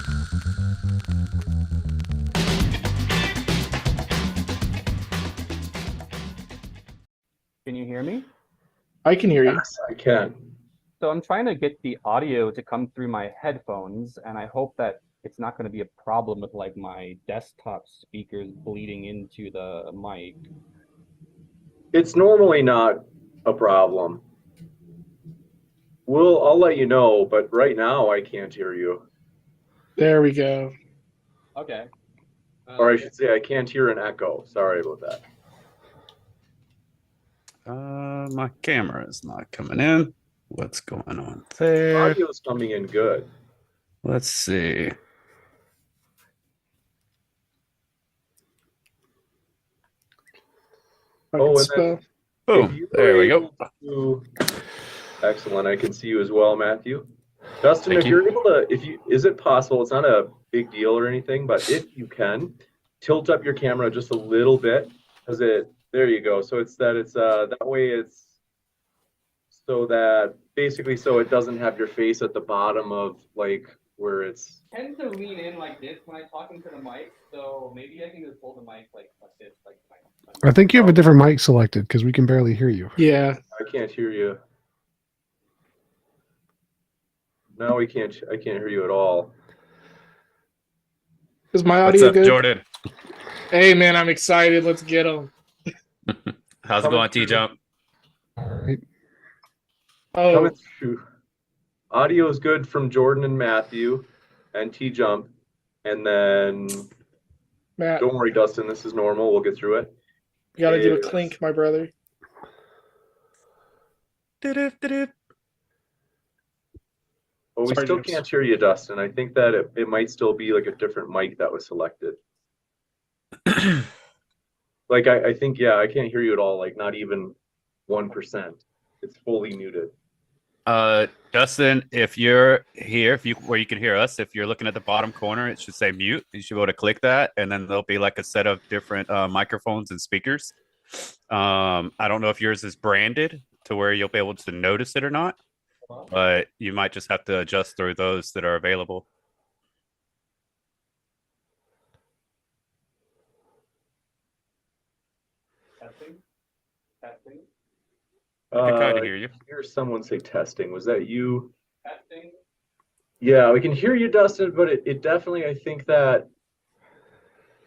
Can you hear me? I can hear you. Yes, I can. So I'm trying to get the audio to come through my headphones, and I hope that it's not going to be a problem with like my desktop speakers bleeding into the mic. It's normally not a problem. I'll let you know, but right now I can't hear you. There we go. Okay. Or I should say I can't hear an echo. Sorry about that. My camera is not coming in. What's going on there? Audio's coming in good. Let's see. Oh, and then Boom. There we go. Excellent. I can see you as well, Matthew. Dustin, Thank if you're able to, is it possible, it's not a big deal or anything, but if you can, tilt up your camera just a little bit, there you go. So that way it's, so that basically, so it doesn't have your face at the bottom of like where it's. I tend to lean in like this when I talk into the mic, so maybe I can just hold the mic like this, like. I think you have a different mic selected because we can barely hear you. Yeah. I can't hear you. No, I can't hear you at all. Is my What's audio up, good? Jordan? Hey, man, I'm excited. Let's get them. How's it going, TJump? Oh, Audio is good from Jordan and Matthew and TJump. And then, Matt, don't worry, Dustin, this is normal. We'll get through it. you got to do a Yes. clink, my brother. Well, we Sorry, still James. can't hear you, Dustin. I think that it might still be like a different mic that was selected. Like, I think, yeah, I can't hear you at all. Like, not even 1%. It's fully muted. Dustin, if you're here, where you can hear us, if you're looking at the bottom corner, it should say mute. You should be able to click that, and then there'll be like a set of different microphones and speakers. I don't know if yours is branded to where you'll be able to notice it or not, but you might just have to adjust through those that are available. Testing. I can kind of hear you. I hear someone say testing. Was that you? Testing. Yeah, we can hear you, Dustin, but it definitely, I think that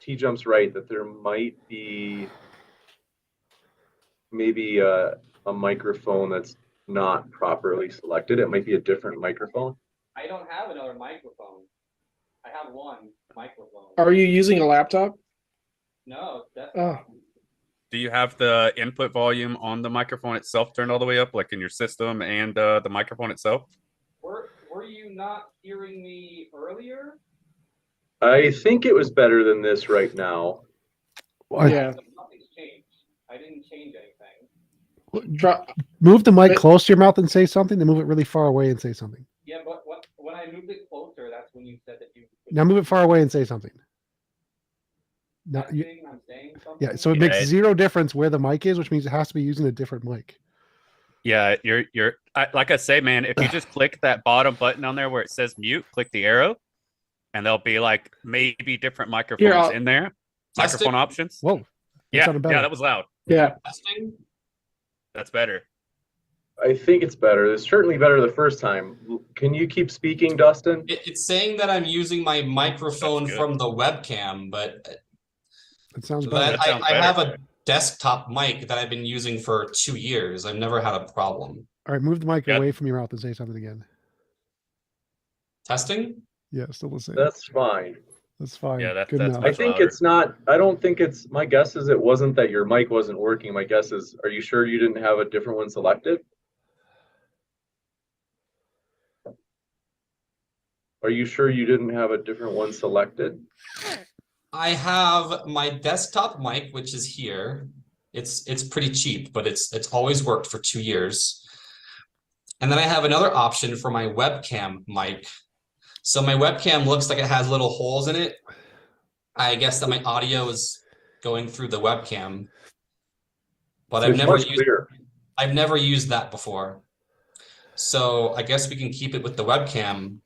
TJump's right, that there might be maybe a microphone that's not properly selected. It might be a different microphone. I don't have another microphone. I have one microphone. Are you using a laptop? No, that's Oh, Do you have the input volume on the microphone itself turned all the way up, like in your system, and the microphone itself? Were you not hearing me earlier? I think it was better than this right now. yeah. Nothing's changed. I didn't change anything. Drop. Move the mic close to your mouth and say something, then move it really far away and say something. Yeah, but when I moved it closer, that's when you said that you. Now move it far away and say something. No, I'm saying something. yeah, so it makes Yeah, zero difference where the mic is, which means it has to be using a different mic. Yeah, like I say, man, if you just click that bottom button on there where it says mute, click the arrow, and there'll be like maybe different microphones in there. Testing. Microphone options. Whoa. Yeah, sounded better. that was loud. Yeah. Testing. That's better. I think it's better. It's certainly better the first time. Can you keep speaking, Dustin? It's saying that I'm using my microphone That's good. from the webcam, but It sounds better. that sounds I have better. a desktop mic that I've been using for 2 years. I've never had a problem. All right, move the mic Yep. away from your mouth and say something again. Testing? Yeah, still the same. That's fine. That's fine. Yeah, Good that's enough. I much think louder. it's not, I don't think it's, my guess is it wasn't that your mic wasn't working. My guess is, are you sure you didn't have a different one selected? Are you sure you didn't have a different one selected? I have my desktop mic, which is here. It's pretty cheap, but it's always worked for 2 years. And then I have another option for my webcam mic. So my webcam looks like it has little holes in it. I guess that my audio is going through the webcam. But It's much clearer. I've never used that before. So I guess we can keep it with the webcam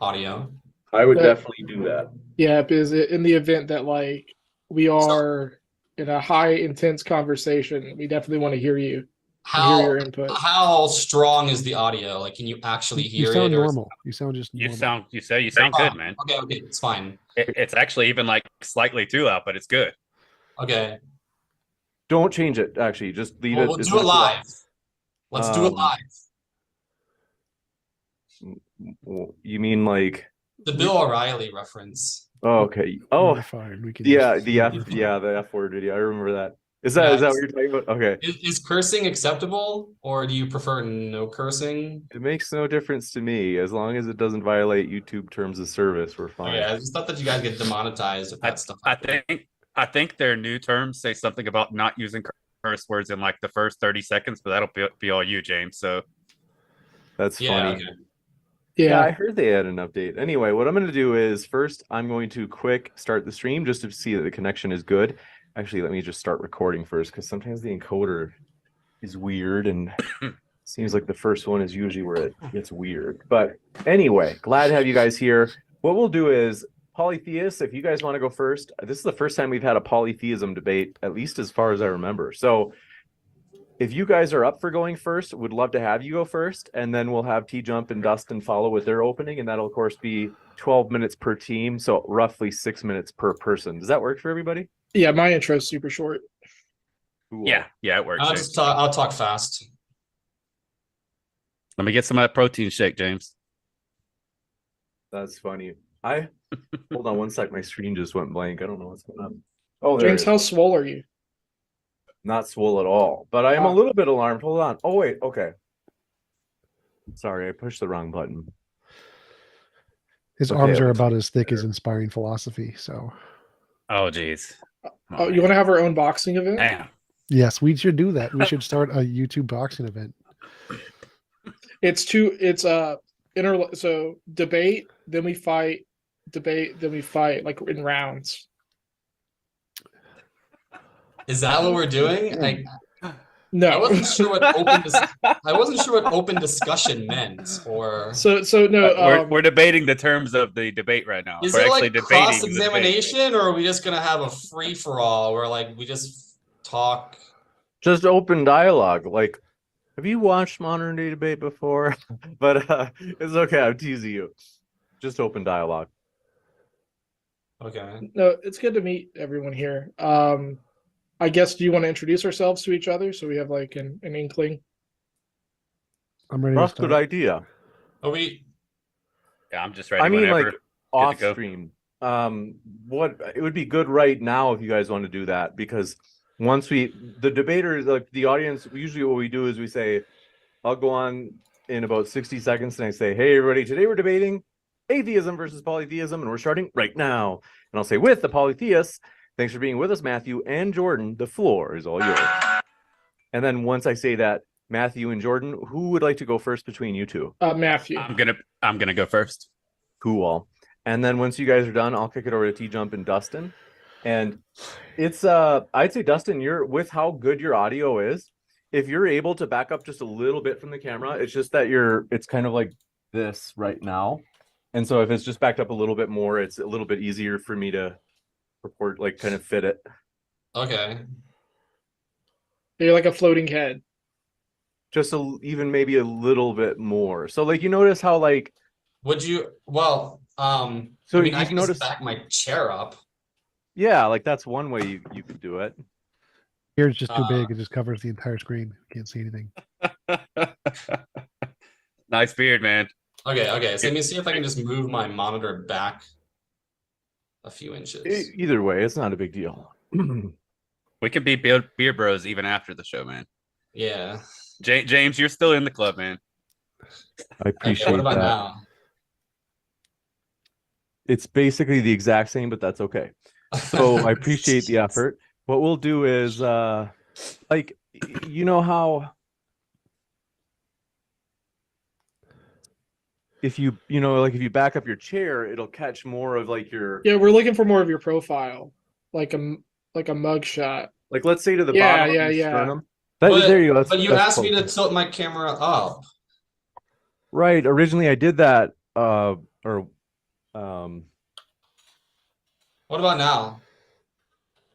audio. I would But- definitely do that. Yeah, because in the event that like we are in a high intense conversation, we definitely want to hear you, hear your input. How strong is the audio? Like, can you actually You hear sound it? Or normal. You sound just normal. You sound good, man. Okay, it's fine. It's actually even like slightly too loud, but it's good. Okay, Don't change it. Actually, just leave it. we'll It's do it not too loud. live. Let's do it live. You mean like? The Bill O'Reilly reference. Oh, okay. Oh, We're fine. We can yeah. just- The F word video. I remember that. Is that what you're talking about? Okay. Is cursing acceptable, or do you prefer no cursing? It makes no difference to me as long as it doesn't violate YouTube terms of service. We're fine. Okay, I just thought that you guys get demonetized if that stuff. I think their new terms say something about not using curse words in like the first 30 seconds, but that'll be all you, James. So That's Yeah, funny. okay. Yeah, I Yeah, heard they had an update. Anyway, what I'm going to do is first I'm going to quick start the stream just to see that the connection is good. Actually, let me just start recording first because sometimes the encoder is weird and seems like the first one is usually where it gets weird. But anyway, glad to have you guys here. What we'll do is polytheists, if you guys want to go first, this is the first time we've had a polytheism debate, at least as far as I remember. So if you guys are up for going first, would love to have you go first, and then we'll have TJump and Dustin follow with their opening, and that'll of course be 12 minutes per team, so roughly 6 minutes per person. Does that work for everybody? yeah. My intro is super short. Cool. yeah, it works. I'll James. I'll talk fast. Let me get some of that protein shake, James. That's funny. Hold on one sec. My screen just went blank. I don't know what's going on. Oh, there James, it is. how swole are you? Not swole at all, but I am a little bit alarmed. Hold on. Oh, wait. Okay. Sorry, I pushed the wrong button. His Okay, arms are let's about as thick as inspiring philosophy. So Oh, geez. Oh, you want to have our own boxing event? Damn. yes, we should do that. We should start a YouTube boxing event. It's so debate, then we fight, debate, then we fight, like in rounds. Is that what we're doing? Like, I No. wasn't sure what open discussion meant, or So no. We're debating the terms of the debate right now. is We're it actually like debating the debate. cross-examination, or are we just gonna have a free for all where like we just talk? Just open dialogue. Like, have you watched Modern Day Debate before? But it's okay. I'm teasing you. Just open dialogue. Okay. No, it's good to meet everyone here. I guess, do you want to introduce ourselves to each other so we have like an inkling? I'm ready to That's a good start. idea. Are we? Yeah, I'm just ready. I mean, whenever. like to off go. stream. What it would be good right now if you guys want to do that, because once the debaters, like the audience, usually what we do is we say, I'll go on in about 60 seconds and I say, hey everybody, today we're debating atheism versus polytheism, and we're starting right now. And I'll say, with the polytheists, thanks for being with us, Matthew and Jordan. The floor is all yours. And then once I say that, Matthew and Jordan, who would like to go first between you two? Matthew. I'm gonna go first. Cool. And then once you guys are done, I'll kick it over to TJump and Dustin. And it's I'd say, Dustin, you're with how good your audio is, if you're able to back up just a little bit from the camera, it's just that it's kind of like this right now. And so if it's just backed up a little bit more, it's a little bit easier for me to report, like kind of fit it. Okay. You're like a floating head. Just even maybe a little bit more. So like, you notice how like, Would you? Well, so I mean, I you've can noticed, just back my chair up. yeah, like that's one way you could do it. Here it's just too big. It just covers the entire screen. Can't see anything. Nice beard, man. Okay. So let me see if I can just move my monitor back a few inches. Either way, it's not a big deal. We can be beer bros even after the show, man. Yeah. James, you're still in the club, man. I Okay, appreciate what about that. now? It's basically the exact same, but that's okay. So I appreciate the effort. What we'll do is, like, you know how if you back up your chair, it'll catch more of like your, Yeah, we're looking for more of your profile, like a mug shot. like, let's say to the Yeah, bottom of yeah, your yeah. sternum. But, There you go. but you That's asked me to close. tilt my camera up. Right. Originally I did that, or What about now?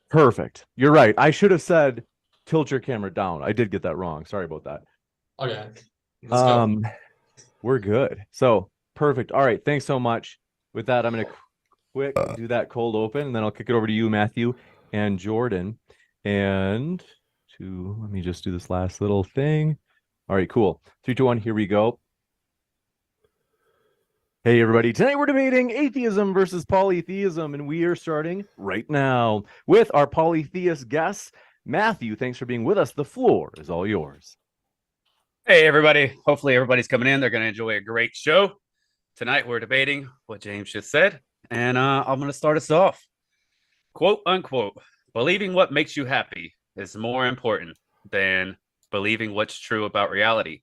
Perfect. You're right. I should have said tilt your camera down. I did get that wrong. Sorry about that. Okay. Let's go. We're good. So perfect. All right. Thanks so much. With that, I'm going to quick do that cold open, and then I'll kick it over to you, Matthew and Jordan. And let me just do this last little thing. All right, cool. 3, 2, 1, here we go. Hey, everybody. Tonight we're debating atheism versus polytheism, and we are starting right now with our polytheist guests. Matthew, thanks for being with us. The floor is all yours. Hey, everybody. Hopefully everybody's coming in. They're going to enjoy a great show. Tonight we're debating what James just said, and I'm going to start us off. Quote, unquote, believing what makes you happy is more important than believing what's true about reality.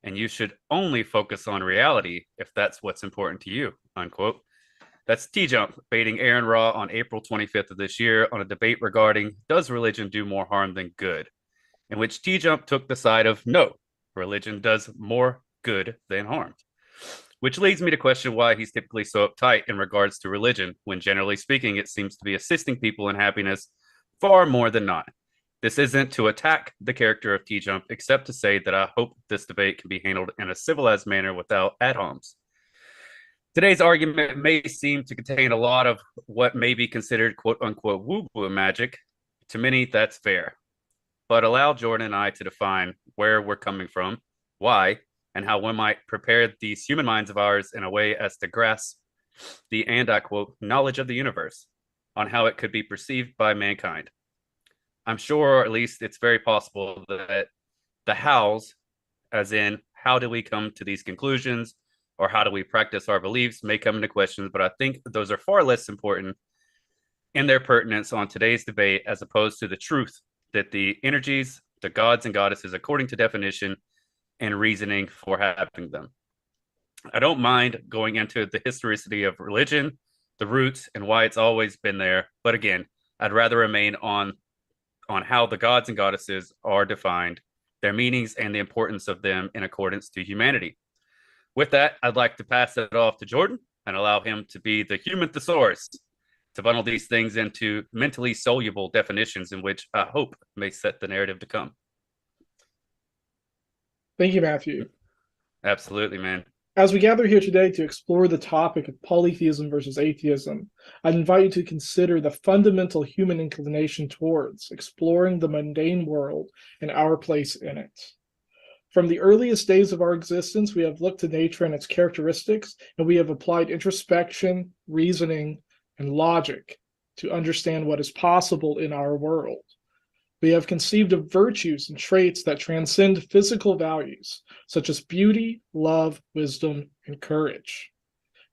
And you should only focus on reality if that's what's important to you, unquote. That's TJump baiting Aaron Raw on April 25th of this year on a debate regarding does religion do more harm than good, in which TJump took the side of no, religion does more good than harm. Which leads me to question why he's typically so uptight in regards to religion, when generally speaking, it seems to be assisting people in happiness far more than not. This isn't to attack the character of TJump, except to say that I hope this debate can be handled in a civilized manner without ad-homs. Today's argument may seem to contain a lot of what may be considered quote-unquote woo-woo magic. To many, that's fair. But allow Jordan and I to define where we're coming from, why, and how one might prepare these human minds of ours in a way as to grasp the, and I quote, knowledge of the universe, on how it could be perceived by mankind. I'm sure, or at least it's very possible, that the hows, as in how do we come to these conclusions or how do we practice our beliefs, may come into questions, but I think those are far less important in their pertinence on today's debate as opposed to the truth that the energies, the gods and goddesses, according to definition and reasoning for having them. I don't mind going into the historicity of religion, the roots, and why it's always been there, but again, I'd rather remain on how the gods and goddesses are defined, their meanings, and the importance of them in accordance to humanity. With that, I'd like to pass it off to Jordan and allow him to be the human thesaurus to bundle these things into mentally soluble definitions in which I hope may set the narrative to come. Thank you, Matthew. Absolutely, man. As we gather here today to explore the topic of polytheism versus atheism, I'd invite you to consider the fundamental human inclination towards exploring the mundane world and our place in it. From the earliest days of our existence, we have looked to nature and its characteristics, and we have applied introspection, reasoning, and logic to understand what is possible in our world. We have conceived of virtues and traits that transcend physical values, such as beauty, love, wisdom, and courage.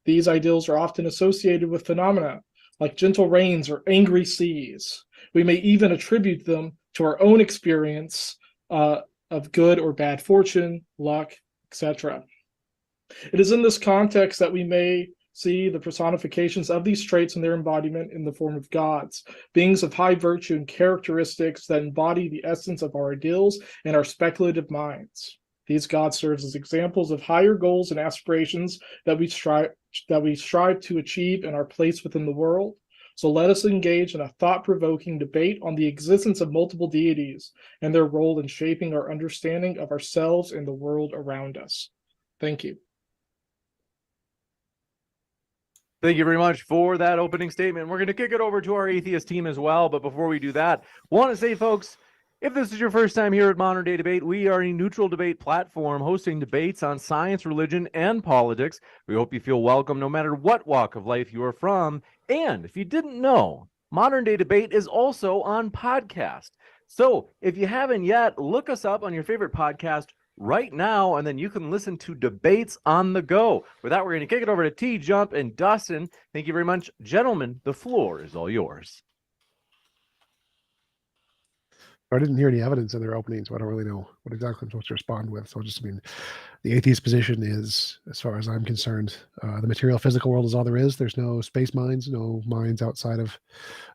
These ideals are often associated with phenomena like gentle rains or angry seas. We may even attribute them to our own experience of good or bad fortune, luck, etc. It is in this context that we may see the personifications of these traits and their embodiment in the form of gods, beings of high virtue and characteristics that embody the essence of our ideals and our speculative minds. These gods serve as examples of higher goals and aspirations that we strive to achieve in our place within the world. So let us engage in a thought-provoking debate on the existence of multiple deities and their role in shaping our understanding of ourselves and the world around us. Thank you. Thank you very much for that opening statement. We're going to kick it over to our atheist team as well. But before we do that, want to say, folks, if this is your first time here at Modern Day Debate, we are a neutral debate platform hosting debates on science, religion, and politics. We hope you feel welcome no matter what walk of life you are from. And if you didn't know, Modern Day Debate is also on podcast. So if you haven't yet, look us up on your favorite podcast right now, and then you can listen to debates on the go. With that, we're going to kick it over to TJump and Dustin. Thank you very much. Gentlemen, the floor is all yours. I didn't hear any evidence in their opening, so I don't really know what exactly I'm supposed to respond with. So the atheist position is, as far as I'm concerned, the material physical world is all there is. There's no space minds, no minds outside of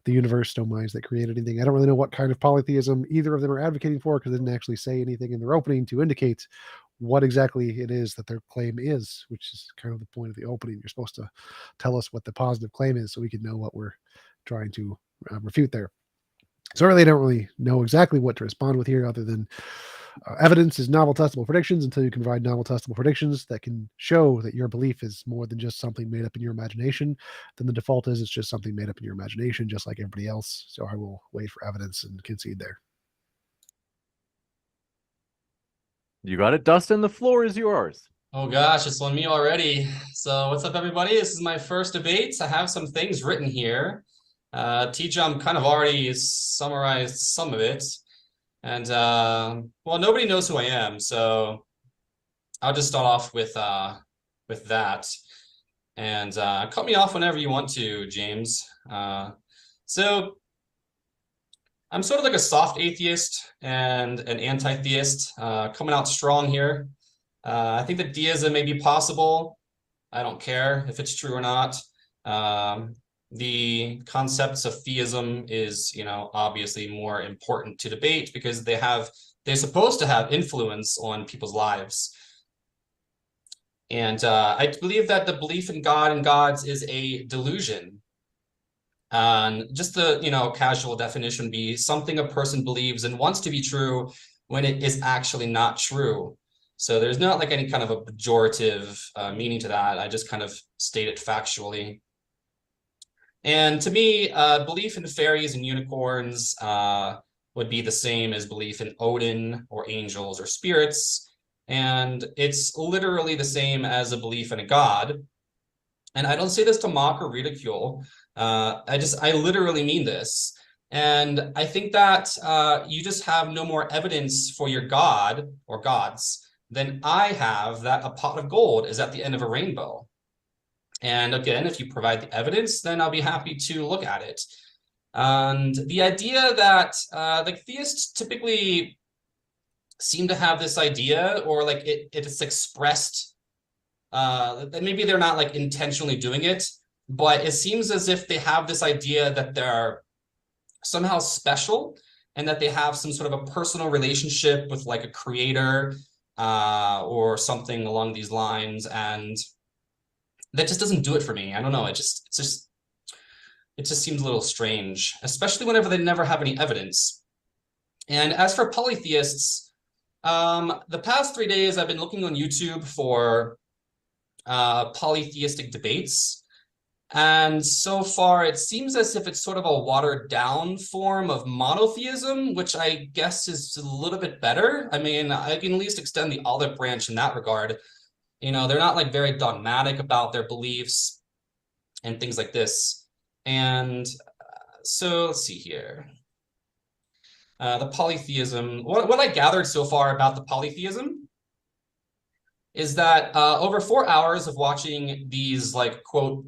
the universe, no minds that create anything. I don't really know what kind of polytheism either of them are advocating for, because they didn't actually say anything in their opening to indicate what exactly it is that their claim is, which is kind of the point of the opening. You're supposed to tell us what the positive claim is so we can know what we're trying to refute there. So I really don't really know exactly what to respond with here, other than evidence is novel testable predictions. Until you can provide novel testable predictions that can show that your belief is more than just something made up in your imagination, then the default is it's just something made up in your imagination, just like everybody else. So I will wait for evidence and concede there. You got it, Dustin. The floor is yours. Oh gosh, it's on me already. So what's up, everybody? This is my first debate. I have some things written here. TJump kind of already summarized some of it. And well, nobody knows who I am, so I'll just start off with that. And cut me off whenever you want to, James. So I'm sort of like a soft atheist and an anti-theist, coming out strong here. I think that deism may be possible. I don't care if it's true or not. The concepts of theism is, obviously more important to debate because they're supposed to have influence on people's lives. And I believe that the belief in God and gods is a delusion. And just the, casual definition would be something a person believes and wants to be true when it is actually not true. So there's not like any kind of a pejorative meaning to that. I just kind of state it factually. And to me, belief in fairies and unicorns would be the same as belief in Odin or angels or spirits. And it's literally the same as a belief in a god. And I don't say this to mock or ridicule. I literally mean this. And I think that you just have no more evidence for your god or gods than I have that a pot of gold is at the end of a rainbow. And again, if you provide the evidence, then I'll be happy to look at it. And the idea that like theists typically seem to have this idea, or like it's expressed, that maybe they're not like intentionally doing it, but it seems as if they have this idea that they're somehow special and that they have some sort of a personal relationship with like a creator or something along these lines. And that just doesn't do it for me. I don't know. It just seems a little strange, especially whenever they never have any evidence. And as for polytheists, the past 3 days I've been looking on YouTube for polytheistic debates. And so far it seems as if it's sort of a watered down form of monotheism, which I guess is a little bit better. I mean, I can at least extend the olive branch in that regard. They're not like very dogmatic about their beliefs and things like this. And so let's see here. The polytheism, what I gathered so far about the polytheism is that over 4 hours of watching these like quote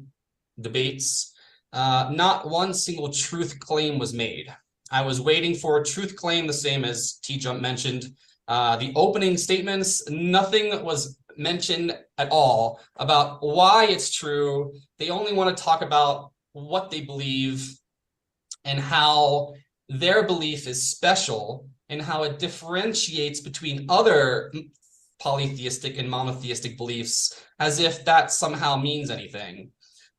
debates, not one single truth claim was made. I was waiting for a truth claim, the same as TJump mentioned. The opening statements, nothing was mentioned at all about why it's true. They only want to talk about what they believe and how their belief is special and how it differentiates between other polytheistic and monotheistic beliefs, as if that somehow means anything.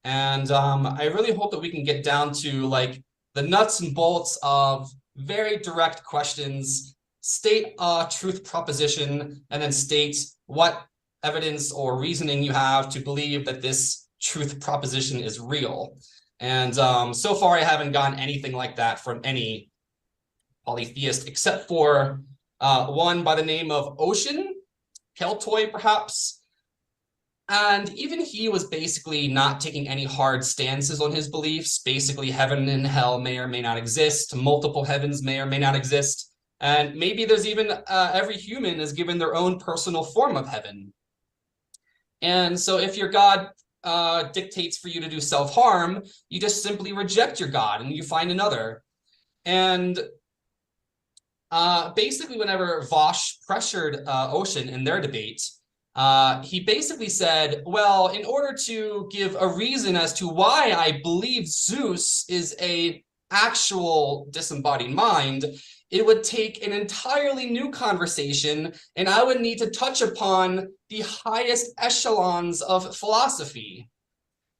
And I really hope that we can get down to like the nuts and bolts of very direct questions, state a truth proposition, and then state what evidence or reasoning you have to believe that this truth proposition is real. And so far I haven't gotten anything like that from any polytheist, except for one by the name of Ocean, Keltoy perhaps. And even he was basically not taking any hard stances on his beliefs. Basically, heaven and hell may or may not exist. Multiple heavens may or may not exist. And maybe there's even every human is given their own personal form of heaven. And so if your God dictates for you to do self-harm, you just simply reject your God and you find another. And basically, whenever Vosh pressured Ocean in their debate, he basically said, well, in order to give a reason as to why I believe Zeus is a actual disembodied mind, it would take an entirely new conversation, and I would need to touch upon the highest echelons of philosophy.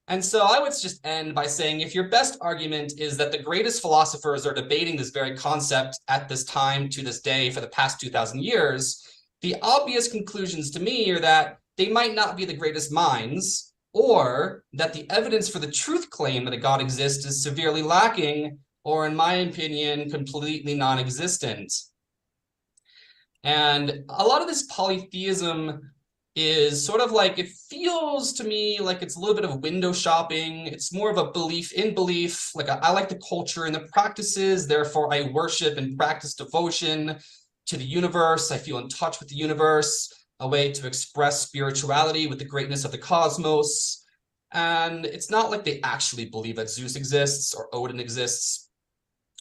And so I would just end by saying, if your best argument is that the greatest philosophers are debating this very concept at this time to this day for the past 2,000 years, the obvious conclusions to me are that they might not be the greatest minds, or that the evidence for the truth claim that a God exists is severely lacking, or in my opinion, completely non-existent. And a lot of this polytheism is sort of like, it feels to me like it's a little bit of window shopping. It's more of a belief in belief. Like I like the culture and the practices, therefore I worship and practice devotion to the universe. I feel in touch with the universe, a way to express spirituality with the greatness of the cosmos. And it's not like they actually believe that Zeus exists or Odin exists.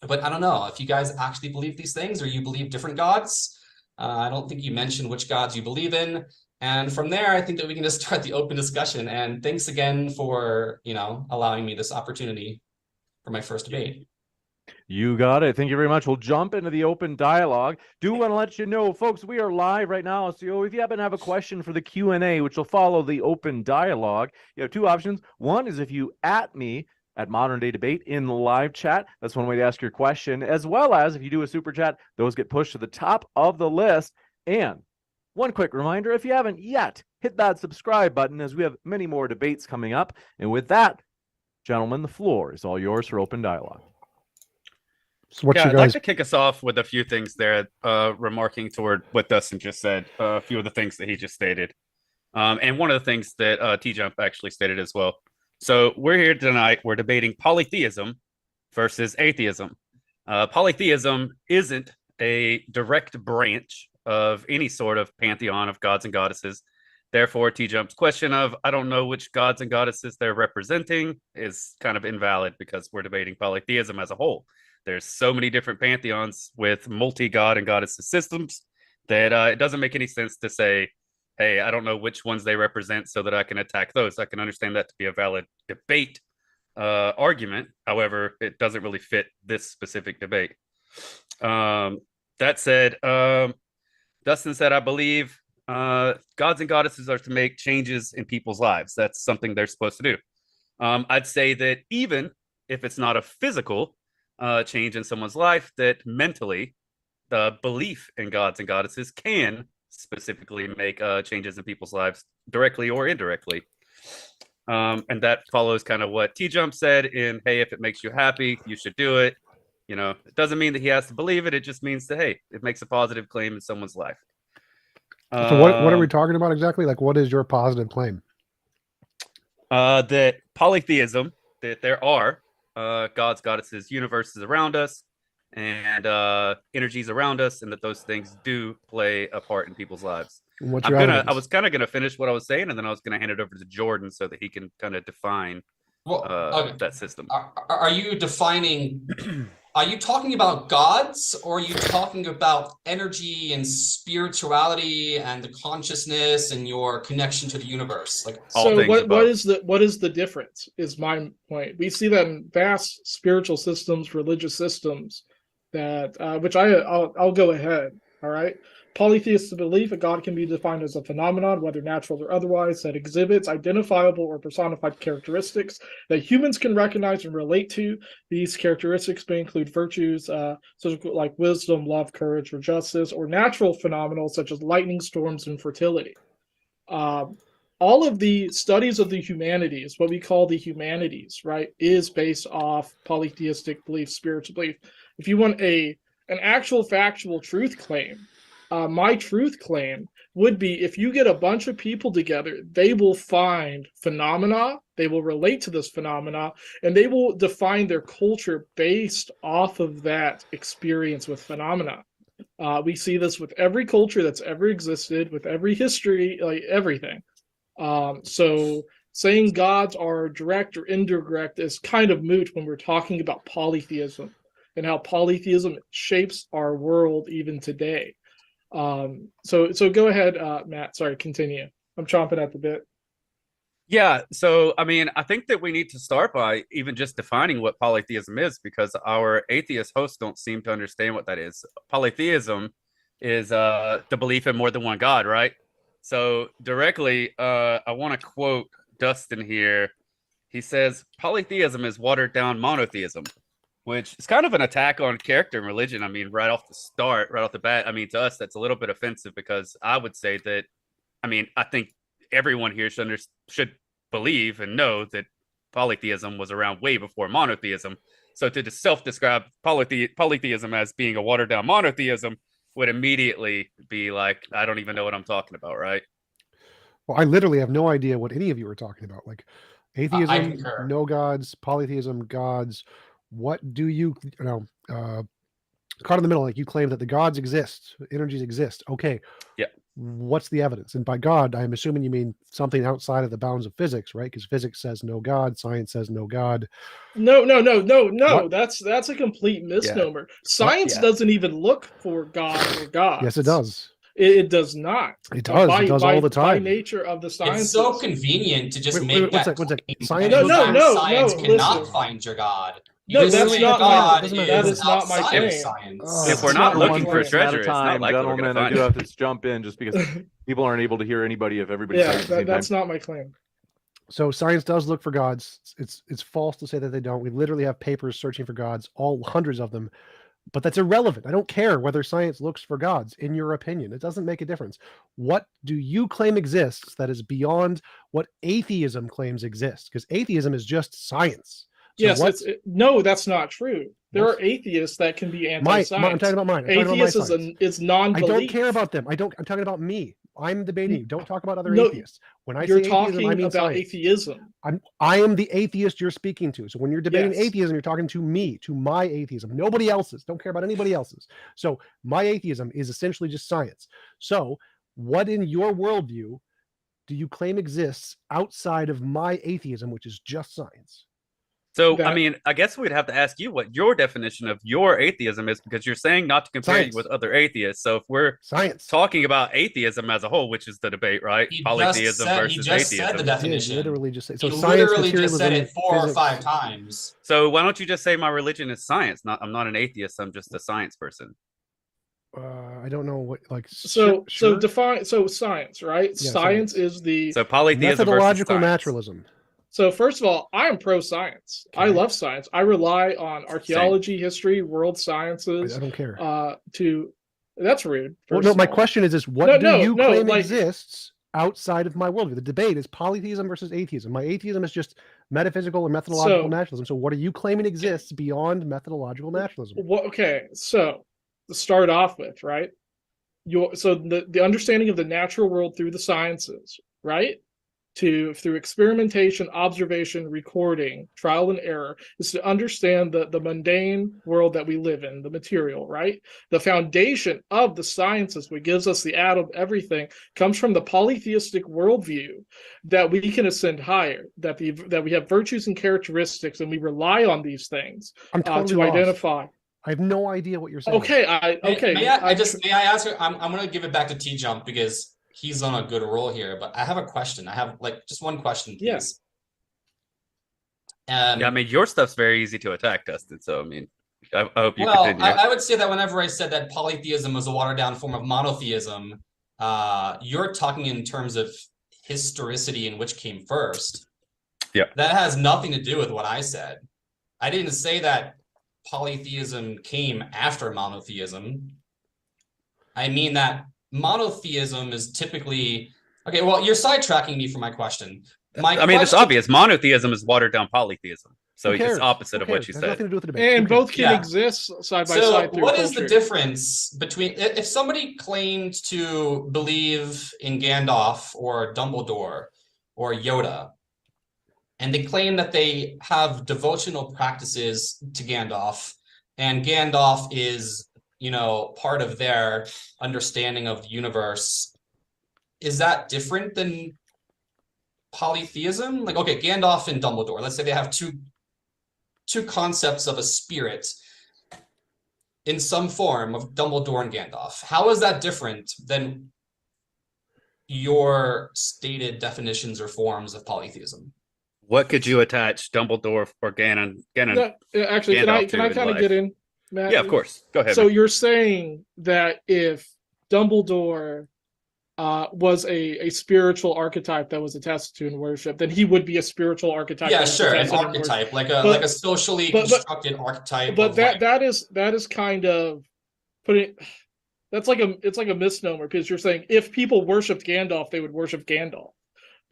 But I don't know if you guys actually believe these things, or you believe different gods. I don't think you mentioned which gods you believe in. And from there, I think that we can just start the open discussion. And thanks again for, allowing me this opportunity for my first debate. You got it. Thank you very much. We'll jump into the open dialogue. Do want to let you know, folks, we are live right now. So if you happen to have a question for the Q&A, which will follow the open dialogue, you have two options. One is if you @ me at Modern Day Debate in the live chat. That's one way to ask your question, as well as if you do a super chat, those get pushed to the top of the list. And one quick reminder, if you haven't yet, hit that subscribe button, as we have many more debates coming up. And with that, gentlemen, the floor is all yours for open dialogue. So what's Yeah, your I'd like guys? to kick us off with a few things there, remarking toward what Dustin just said, a few of the things that he just stated. And one of the things that TJump actually stated as well. So we're here tonight, we're debating polytheism versus atheism. Polytheism isn't a direct branch of any sort of pantheon of gods and goddesses. Therefore, TJump's question of, I don't know which gods and goddesses they're representing, is kind of invalid, because we're debating polytheism as a whole. There's so many different pantheons with multi-god and goddesses systems that it doesn't make any sense to say, hey, I don't know which ones they represent so that I can attack those. I can understand that to be a valid debate argument. However, it doesn't really fit this specific debate. That said, Dustin said, I believe gods and goddesses are to make changes in people's lives. That's something they're supposed to do. I'd say that even if it's not a physical change in someone's life, that mentally the belief in gods and goddesses can specifically make changes in people's lives directly or indirectly. And that follows kind of what TJump said in, hey, if it makes you happy, you should do it. It doesn't mean that he has to believe it. It just means that, hey, it makes a positive claim in someone's life. So what are we talking about exactly? Like, what is your positive claim? That polytheism, that there are gods, goddesses, universes around us, and energies around us, and that those things do play a part in people's lives. What's your evidence? I was kind of gonna finish what I was saying, and then I was gonna hand it over to Jordan so that he can kind of define that system. Are you defining? Are you talking about gods, or are you talking about energy and spirituality and the consciousness and your connection to the universe? Like, so what is the difference is my point. We see that in vast spiritual systems, religious systems, that which I'll go ahead. All right. Polytheistic belief a God can be defined as a phenomenon, whether natural or otherwise, that exhibits identifiable or personified characteristics that humans can recognize and relate to. These characteristics may include virtues such like wisdom, love, courage, or justice, or natural phenomena such as lightning, storms, and fertility. All of the studies of the humanities, what we call the humanities, right, is based off polytheistic belief, spiritual belief. If you want an actual factual truth claim, my truth claim would be, if you get a bunch of people together, they will find phenomena, they will relate to this phenomena, and they will define their culture based off of that experience with phenomena. We see this with every culture that's ever existed, with every history, like everything. So saying gods are direct or indirect is kind of moot when we're talking about polytheism and how polytheism shapes our world even today. So go ahead, Matt. Sorry, continue. I'm chomping at the bit. Yeah, so I mean, I think that we need to start by even just defining what polytheism is, because our atheist hosts don't seem to understand what that is. Polytheism is the belief in more than one God, right? So directly, I want to quote Dustin here. He says polytheism is watered down monotheism, which is kind of an attack on character and religion. I mean, right off the start, right off the bat, I mean, to us, that's a little bit offensive, because I would say that, I mean, I think everyone here should believe and know that polytheism was around way before monotheism. So to self-describe polytheism as being a watered down monotheism would immediately be like, I don't even know what I'm talking about, right? Well, I literally have no idea what any of you are talking about. Like I atheism, concur. no gods, polytheism, gods. What do you know? Caught in the middle, like you claim that the gods exist, energies exist. Okay. Yeah. What's the evidence? And by God, I'm assuming you mean something outside of the bounds of physics, right? Because physics says no God, science says no God. No. What? That's a complete misnomer. Science Yeah. doesn't even look for God or gods. Yes, it does. It does not. It does. It does all the By time. nature of the sciences. It's so convenient to just Wait, make one that sec. claim Science. No, science cannot listen. find your God. No, You that's say not God my- that is is not my outside of claim. science. If we're It's not not looking my for claim. treasure, it's not like we're gonna Gentlemen, I find do it. have to jump in just because people aren't able to hear anybody if everybody's Yeah, saying at the same that's time. not my claim. So science does look for gods. It's false to say that they don't. We literally have papers searching for gods, all hundreds of them. But that's irrelevant. I don't care whether science looks for gods, in your opinion. It doesn't make a difference. What do you claim exists that is beyond what atheism claims exists? Because atheism is just science. So Yes, no, that's not true. There What? are atheists that can be I'm anti-science. talking about mine. I'm talking about my Atheist science. is I non-belief. don't care about them. I'm talking about me. I'm debating you. Don't talk about other No, atheists. When I You're say talking atheism, I mean about science. atheism. I am the atheist you're speaking to. So when you're debating Yes. atheism, you're talking to me, to my atheism, nobody else's. Don't care about anybody else's. So my atheism is essentially just science. So what in your worldview do you claim exists outside of my atheism, which is just science? So, I That- mean, I guess we'd have to ask you what your definition of your atheism is, because you're saying not to compare Science. you with other atheists. So, if we're Science. talking about atheism as a whole, which is the debate, right? He Polytheism just versus said atheism. the I did definition. literally just say so. He Science, literally just said materialism, it 4 or physics. 5 times. So, why don't you just say my religion is science? I'm not an atheist. I'm just a science person. I don't know what like. So sure. define science, right? Yeah, science is the So, polytheism versus methodological science. naturalism. So first of all, I am pro science. I Okay. love science. I rely on archaeology, history, world sciences I don't care. to that's rude. Well, first no, of my all. question is what No, do no, you no, claim like- exists outside of my worldview? The debate is polytheism versus atheism. My atheism is just metaphysical or methodological So- naturalism. So what are you claiming exists beyond methodological naturalism? Okay, so to start off with, right? So the understanding of the natural world through the sciences, right? Through experimentation, observation, recording, trial and error, is to understand the mundane world that we live in, the material, right? The foundation of the sciences, what gives us the atom, everything, comes from the polytheistic worldview that we can ascend higher, that we have virtues and characteristics, and we rely on these things I'm totally to lost. identify. I have no idea what you're saying. Okay, May I ask her? I'm gonna give it back to TJump because he's on a good roll here. But I have a question. I have just one question, please. Yeah, I mean, your stuff's very easy to attack, Dustin. So, I mean, I hope you well, continue. I would say that whenever I said that polytheism was a watered down form of monotheism, you're talking in terms of historicity and which came first. Yeah. That has nothing to do with what I said. I didn't say that polytheism came after monotheism. I mean that monotheism is typically okay. Well, you're sidetracking me from my question. I mean, it's obvious. Monotheism is watered down polytheism. So Who cares? it's opposite Who of what cares? you It has said. nothing to do with the debate. And Who cares? both can Yeah. exist side by So side through what is the culture. difference between if somebody claimed to believe in Gandalf or Dumbledore or Yoda, and they claim that they have devotional practices to Gandalf, and Gandalf is, part of their understanding of the universe, is that different than polytheism? Like, okay, Gandalf and Dumbledore, let's say they have two concepts of a spirit in some form of Dumbledore and Gandalf. How is that different than your stated definitions or forms of polytheism. What could you attach Dumbledore or Ganon? No, actually, can I Gandalf to in kind of life? get in, Matt? Yeah, of course. Go ahead. So man. you're saying that if Dumbledore was a spiritual archetype that was attested to in worship, then he would be a spiritual archetype. Yeah, that was sure, an attested in archetype, worship. like a socially constructed archetype. But of that is kind of putting. It's like a misnomer, because you're saying if people worshipped Gandalf, they would worship Gandalf.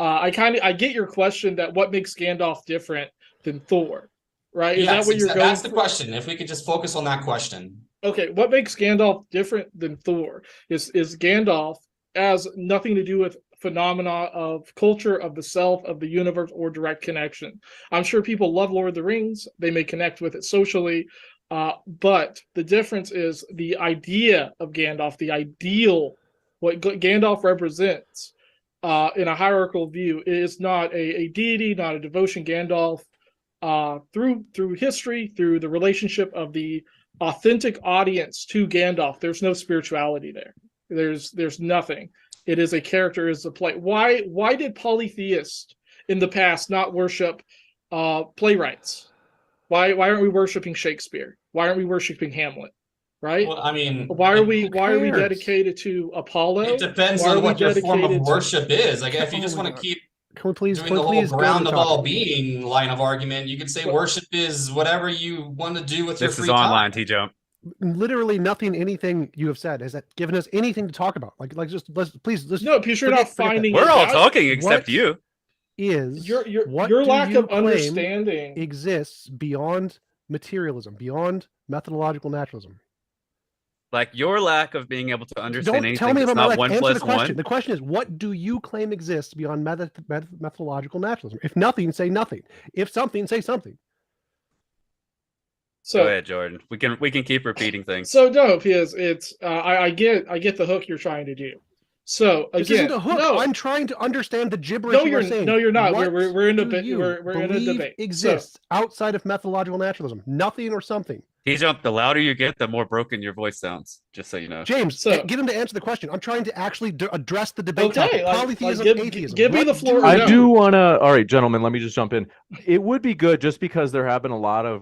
I get your question that what makes Gandalf different than Thor, right? Is that what you're going? That's the question. If we could just focus on that question. Okay, what makes Gandalf different than Thor is Gandalf has nothing to do with phenomena of culture, of the self, of the universe, or direct connection. I'm sure people love Lord of the Rings. They may connect with it socially, but the difference is the idea of Gandalf, the ideal, what Gandalf represents in a hierarchical view is not a deity, not a devotion. Gandalf, through history, through the relationship of the authentic audience to Gandalf, there's no spirituality there. There's nothing. It is a character, is a play. Why did polytheists in the past not worship playwrights? Why aren't we worshiping Shakespeare? Why aren't we worshiping Hamlet? Right? Well, I mean, why are we dedicated to Apollo? It depends on what your form of worship is. Like, if you just want to keep doing the whole ground of all being line of argument, you could say worship is whatever you want to do with your free time. This is online, TJump. Literally nothing, anything you have said has given us anything to talk about. Please. No, because you're not finding. We're all talking except you. Is your lack of understanding exists beyond materialism, beyond methodological naturalism? Like your lack of being able to understand anything. Tell me about my lack. Answer the question. 1 + 1. The question is, what do you claim exists beyond methodological naturalism? If nothing, say nothing. If something, say something. So go ahead, Jordan. We can keep repeating things. So no, because it's I get the hook you're trying to do. So again, this isn't a hook. No, I'm trying to understand the gibberish you're saying. No, you're not. What we're in a we're in a debate. Exists outside of methodological naturalism. Nothing or something. TJump, the louder you get, the more broken your voice sounds. Just so you know. James, get him to answer the question. I'm trying to actually address the debate. Okay, polytheism, atheism. Give me the floor. I do want to. All right, gentlemen, let me just jump in. It would be good, just because there have been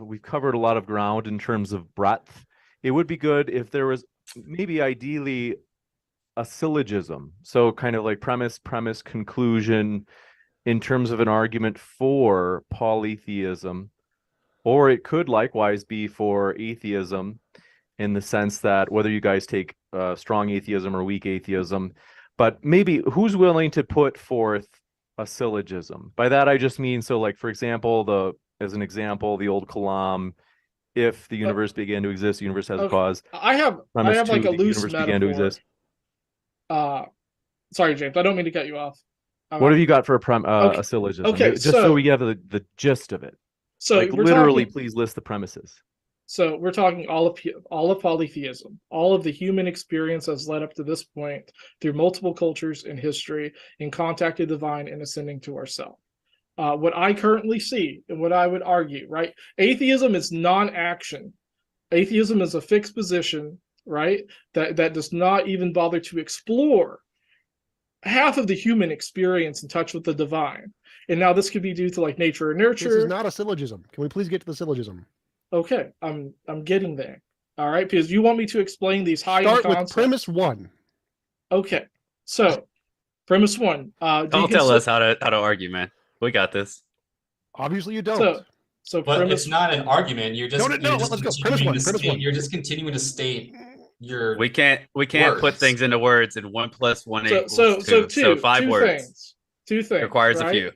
we've covered a lot of ground in terms of breadth. It would be good if there was maybe ideally a syllogism. So kind of like premise, conclusion in terms of an argument for polytheism. Or it could likewise be for atheism, in the sense that whether you guys take strong atheism or weak atheism, but maybe who's willing to put forth a syllogism? By that I just mean, so like, for example, as an example, the old Kalam, if the universe began to exist, the universe has a cause. I have like a loose metaphor. Began to exist. Sorry, James, I don't mean to cut you off. What have you got for a syllogism? Okay, just so we have the gist of it. So like literally, please list the premises. So we're talking all of polytheism, all of the human experience has led up to this point through multiple cultures in history, in contact with the divine and ascending to ourself. What I currently see and what I would argue, right? Atheism is non-action. Atheism is a fixed position, right? That does not even bother to explore half of the human experience in touch with the divine. And now this could be due to like nature or nurture. This is not a syllogism. Can we please get to the syllogism? Okay, I'm getting there. All right, because you want me to explain these high Start concepts. with premise 1. Okay, so premise 1. Don't tell us how to argue, man. We got this. Obviously, you don't. So but premise... it's not an argument. You're just let's go. Premise 1. You're just continuing to state your. We can't put things into words. And 1 + 1 equals 2. So 5 words. Two things requires right? a few.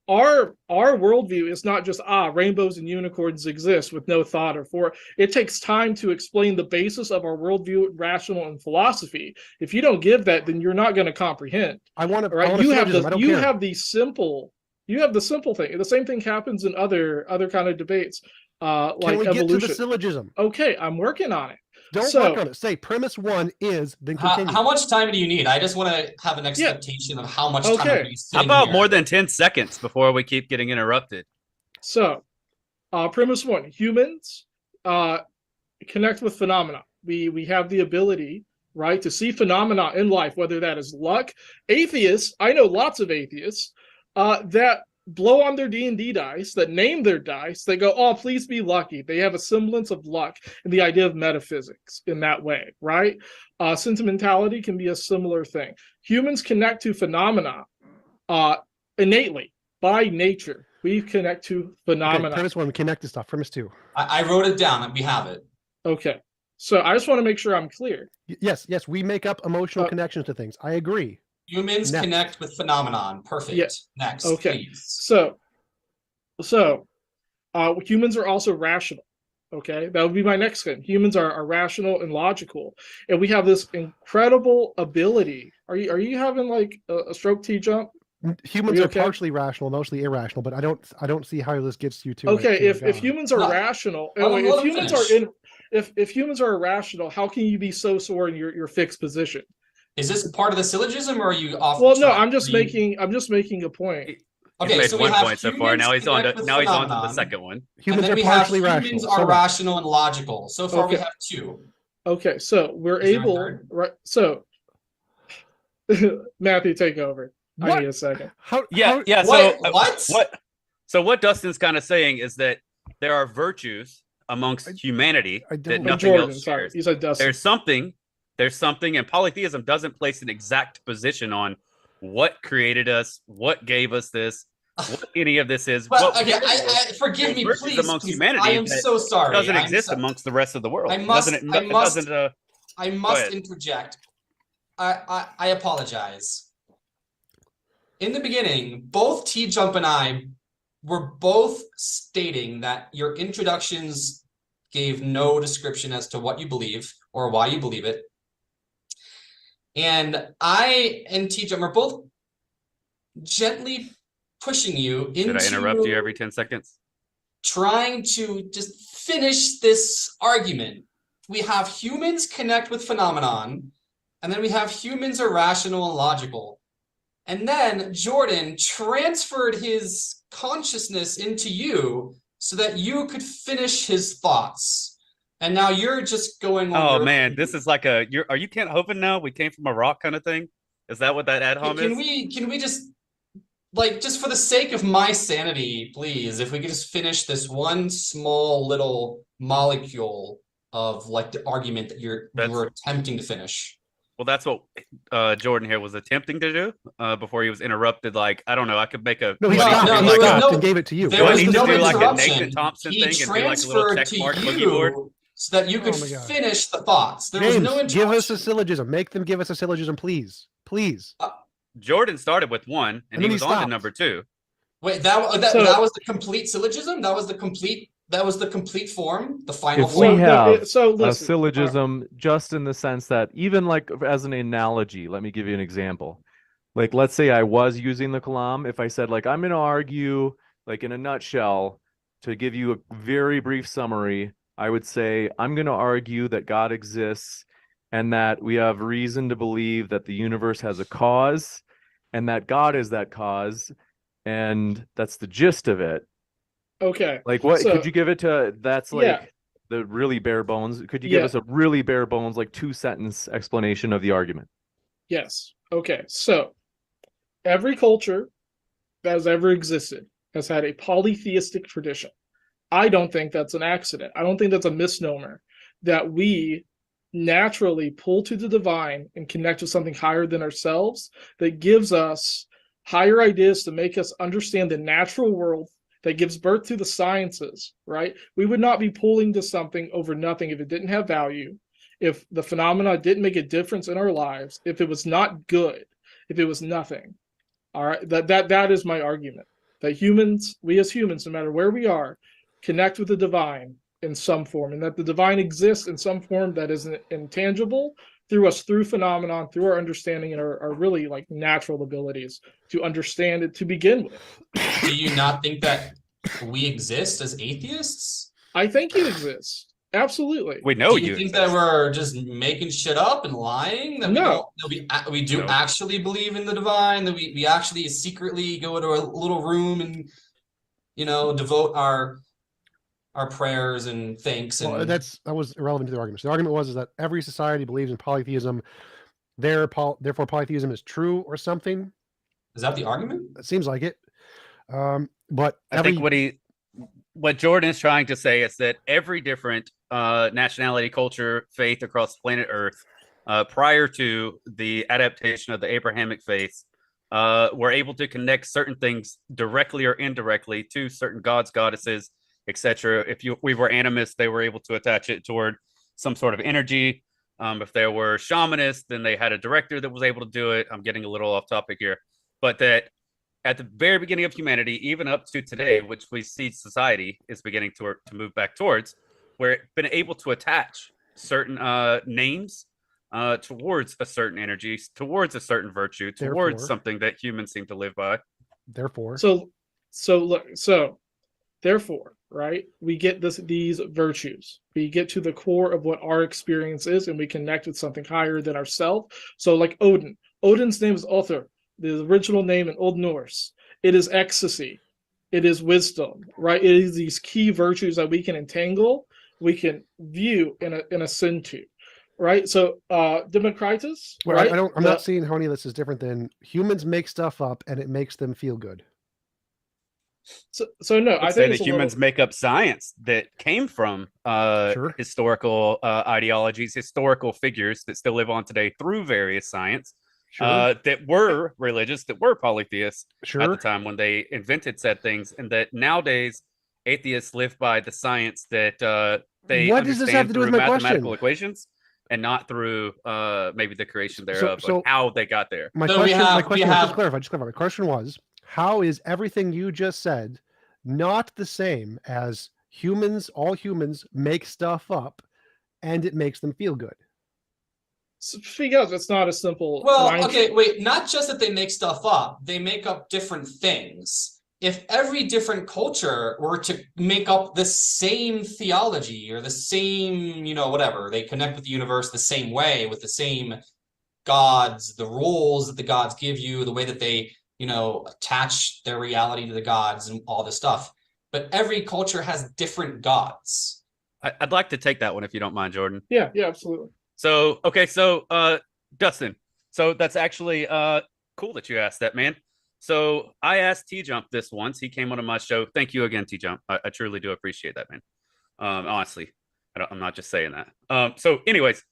Our worldview is not just rainbows and unicorns exist with no thought or for. It takes time to explain the basis of our worldview, rational and philosophy. If you don't give that, then you're not going to comprehend. I want to. Right? You have the simple thing. The same thing happens in other kind of debates, like Can we evolution. Get to the syllogism? Okay, I'm working on it. Don't work on it. Say premise 1 is, then continue. How much time do you need? I just want to have an expectation of how much time. Okay. How about more than 10 seconds before we keep getting interrupted? So, premise 1: humans connect with phenomena. We have the ability right? To see phenomena in life, whether that is luck. Atheists, I know lots of atheists that blow on their D&D dice, that name their dice, they go, oh, please be lucky. They have a semblance of luck and the idea of metaphysics in that way, right? Sentimentality can be a similar thing. Humans connect to phenomena innately, by nature. We connect to phenomena. Okay, premise 1, connect to stuff. Premise 2. I wrote it down and we have it. Okay. So I just want to make sure I'm clear. Yes, we make up emotional connections to things. I agree. Humans Next. connect with phenomenon. Perfect. Yeah. Next, Okay. please. So humans are also rational. Okay, that would be my next thing. Humans are rational and logical, and we have this incredible ability. Are you having like a stroke, TJump? Humans are okay? partially rational, mostly irrational, but I don't see how this gets you to. Okay, to if humans are No. rational, Let him finish. if humans are irrational, how can you be so sore in your fixed position? Is this part of the syllogism, or are you off? Well, the no, track? I'm just making a point. Okay, He's made so we one have point so far. Now he's on humans to connect with the phenomenon, second one. Humans and are then we have partially rational. humans So are what? rational and logical. So far, we Okay. have 2. Okay, so we're Is there a able, third? right? So Matthew, take over. I What? need a second. Yeah. So what Dustin's kind of saying is that there are virtues amongst humanity I that don't- nothing Jordan, else sorry, shares. you said Dustin. There's something, and polytheism doesn't place an exact position on what created us, what gave us this, what any of this is. Well, what okay, forgive me, virtues please. amongst 'Cause humanity I am that so sorry. doesn't I'm exist so- amongst the rest of the world. I must- It I must- doesn't, I must ahead. interject. I apologize. In the beginning, both TJump and I were both stating that your introductions gave no description as to what you believe or why you believe it. And I and TJump are both gently pushing you into... Did I interrupt you every 10 seconds? Trying to just finish this argument. We have humans connect with phenomenon, and then we have humans are rational and logical. And then Jordan transferred his consciousness into you so that you could finish his thoughts. And now you're just going on. Oh man, this is like are you Kent Hovind now? We came from a rock kind of thing? Is that what that ad hom is? Can we just, like, just for the sake of my sanity, please, if we could just finish this one small little molecule of like the argument that you were attempting to finish. Well, that's what Jordan here was attempting to do before he was interrupted. Like, I don't know, I could make a... No, he No, stopped. no, He there was stopped no- and gave it to you. There was he no do like a interruption. Nathan Thompson He thing and do like a little transferred check to mark boogie board? you so that you could Oh my God. finish the thoughts. There was James, no interruption. give us a syllogism. Make them give us a syllogism, please. Please. Jordan started with 1, and then he he was on to stopped. number 2. Wait, that So- was the complete syllogism? That was the complete form? The final If form? we have so a listen, syllogism, just in the sense that, even like as an analogy, let me give you an example. Like, let's say I was using the Kalam. If I said, like, I'm going to argue, like, in a nutshell, to give you a very brief summary, I would say, I'm going to argue that God exists and that we have reason to believe that the universe has a cause and that God is that cause. And that's the gist of it. okay. Like, what So- could you give it to? That's like Yeah. the really bare bones. Could you give Yeah. us a really bare bones, like 2-sentence explanation of the argument? Yes. Okay. So every culture that has ever existed has had a polytheistic tradition. I don't think that's an accident. I don't think that's a misnomer, that we naturally pull to the divine and connect with something higher than ourselves that gives us higher ideas to make us understand the natural world, that gives birth to the sciences, right? We would not be pulling to something over nothing if it didn't have value, if the phenomena didn't make a difference in our lives, if it was not good, if it was nothing. All right, that is my argument. That humans, we as humans, no matter where we are, connect with the divine in some form, and that the divine exists in some form that is intangible through us, through phenomenon, through our understanding and our really like natural abilities to understand it to begin with. Do you not think that we exist as atheists? I think it exists. Absolutely. We know Do you think that we're just making shit up and lying? That No. we do No. actually believe in the divine, that we actually secretly go to a little room and, devote our our prayers and thanks and Well, that was irrelevant to the argument. So the argument was is that every society believes in polytheism. Therefore, polytheism is true or something. is that the argument? It seems like it. But I think what Jordan is trying to say is that every different nationality, culture, faith across planet Earth, prior to the adaptation of the Abrahamic faith, were able to connect certain things directly or indirectly to certain gods, goddesses, etc. If we were animists, they were able to attach it toward some sort of energy. If there were shamanists, then they had a director that was able to do it. I'm getting a little off topic here, but that at the very beginning of humanity, even up to today, which we see society is beginning to move back towards, where it's been able to attach certain names towards a certain energy, towards a certain virtue, towards something that humans seem to live by. Therefore, therefore, right? We get these virtues. We get to the core of what our experience is, and we connect with something higher than ourselves. So, like Odin. Odin's name is Other, the original name in Old Norse. It is ecstasy. It is wisdom, right? It is these key virtues that we can entangle, we can view and ascend to, right? So, Democritus. well, right? I'm not seeing how any of this is different than humans make stuff up and it makes them feel good. So no, I say think that humans make up science that came from historical ideologies, historical figures that still live on today through various science. That were religious, that were polytheists at the time when they invented said things, and that nowadays atheists live by the science that they what does this have to do with my mathematical question? Equations, and not through maybe the creation thereof, but how they got there. My question was just clarify. My question was, how is everything you just said not the same as humans? All humans make stuff up, and it makes them feel good. Because it's not a simple. Well, okay, wait. Not just that they make stuff up; they make up different things. If every different culture were to make up the same theology or the same, whatever, they connect with the universe the same way, with the same gods, the rules that the gods give you, the way that they, attach their reality to the gods and all this stuff. But every culture has different gods. I'd like to take that one if you don't mind, Jordan. Yeah, absolutely. So, okay, Dustin, so that's actually cool that you asked that, man. So I asked TJump this once. He came on my show. Thank you again, TJump. I truly do appreciate that, man. Honestly, I'm not just saying that. So anyways,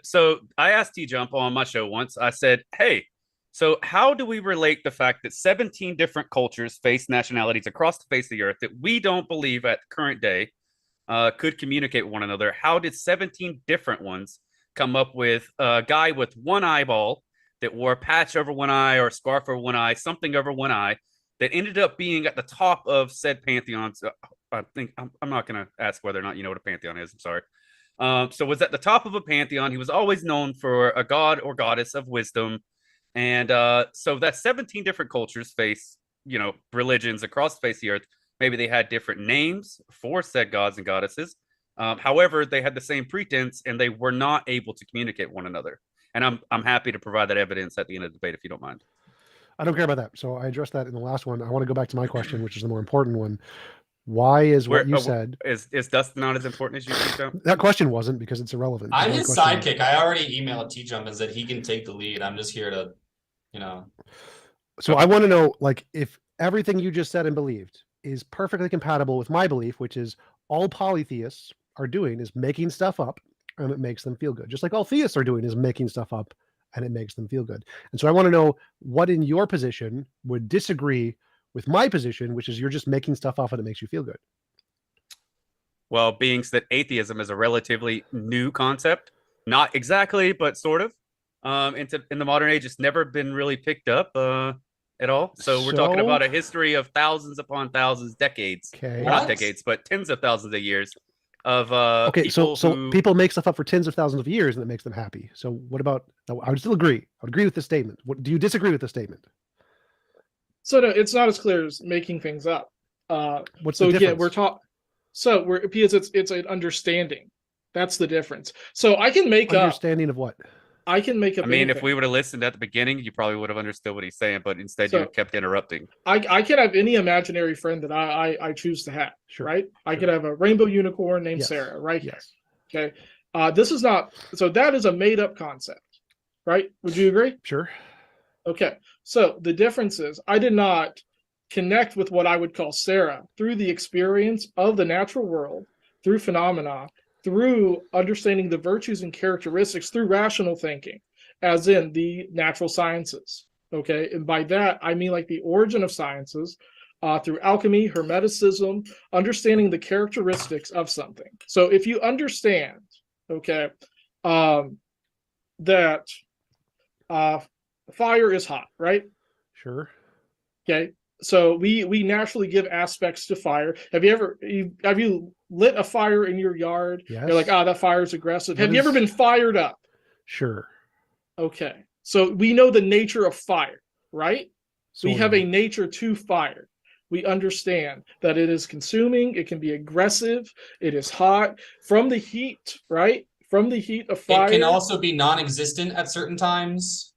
so I asked TJump on my show once. I said, hey, so how do we relate the fact that 17 different cultures, face nationalities across the face of the earth that we don't believe at the current day could communicate with one another? How did 17 different ones come up with a guy with one eyeball that wore a patch over one eye or a scarf over one eye, something over one eye, that ended up being at the top of said pantheons? I think I'm not going to ask whether or not you know what a pantheon is. I'm sorry. So was at the top of a pantheon. He was always known for a god or goddess of wisdom. And so that 17 different cultures face, religions across the face of the earth. Maybe they had different names for said gods and goddesses. However, they had the same pretense and they were not able to communicate with one another. And I'm happy to provide that evidence at the end of the debate if you don't mind. I don't care about that. So I addressed that in the last one. I want to go back to my question, which is the more important one. Why is what you said... Is Dustin not as important as you, TJump? That question wasn't, because it's irrelevant. I'm his sidekick. I already emailed TJump and said he can take the lead. I'm just here to, So I want to know, if everything you just said and believed is perfectly compatible with my belief, which is all polytheists are doing is making stuff up and it makes them feel good. Just like all theists are doing is making stuff up and it makes them feel good. And so I want to know what in your position would disagree with my position, which is you're just making stuff up and it makes you feel good. Well, being that atheism is a relatively new concept, not exactly, but sort of, in the modern age, it's never been really picked up at all. So we're talking about a history of thousands upon thousands, decades, not decades, but tens of thousands of years of so people make stuff up for tens of thousands of years and it makes them happy. So what about, I would still agree. I would agree with this statement. Do you disagree with the statement? So no, it's not as clear as making things up. What's so the again, difference? because it's an understanding. That's the difference. So I can make understanding of what? I can make up I mean, if anything. we would have listened at the beginning, you probably would have understood what he's saying, but instead So- you kept interrupting. I can have any imaginary friend that I choose to have, Sure, right? I sure. could have a rainbow unicorn named Yes. Sarah, right? Yes. Okay. This is not, so that is a made up concept, right? Would you agree? Sure. Okay. So the difference is I did not connect with what I would call Sarah through the experience of the natural world, through phenomena, through understanding the virtues and characteristics, through rational thinking, as in the natural sciences. Okay. And by that, I mean like the origin of sciences through alchemy, hermeticism, understanding the characteristics of something. So if you understand, okay, that fire is hot, right? Sure. Okay. So we naturally give aspects to fire. Have you lit a fire in your yard? Yes. You're like, that fire is aggressive. What Have you ever is- been fired up? Sure. Okay. So we know the nature of fire, right? We Sort have of. a nature to fire. We understand that it is consuming, it can be aggressive, it is hot from the heat, right? From the heat of fire. It can also be non-existent at certain times.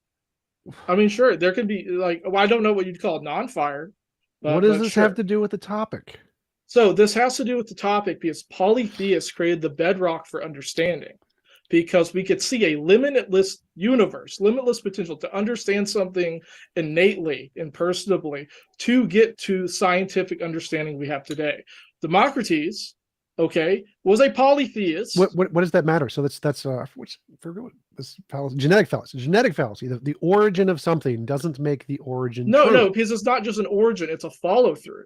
I mean, sure, there can be like, well, I don't know what you'd call non-fire. What does this sure. have to do with the topic? So this has to do with the topic because polytheists created the bedrock for understanding, because we could see a limitless universe, limitless potential to understand something innately and personably to get to scientific understanding we have today. Democritus, okay, was a polytheist. What does that matter? So that's forget what this fallacy, genetic fallacy. Genetic fallacy. The origin of something doesn't make the origin No, true. because it's not just an origin; it's a follow-through.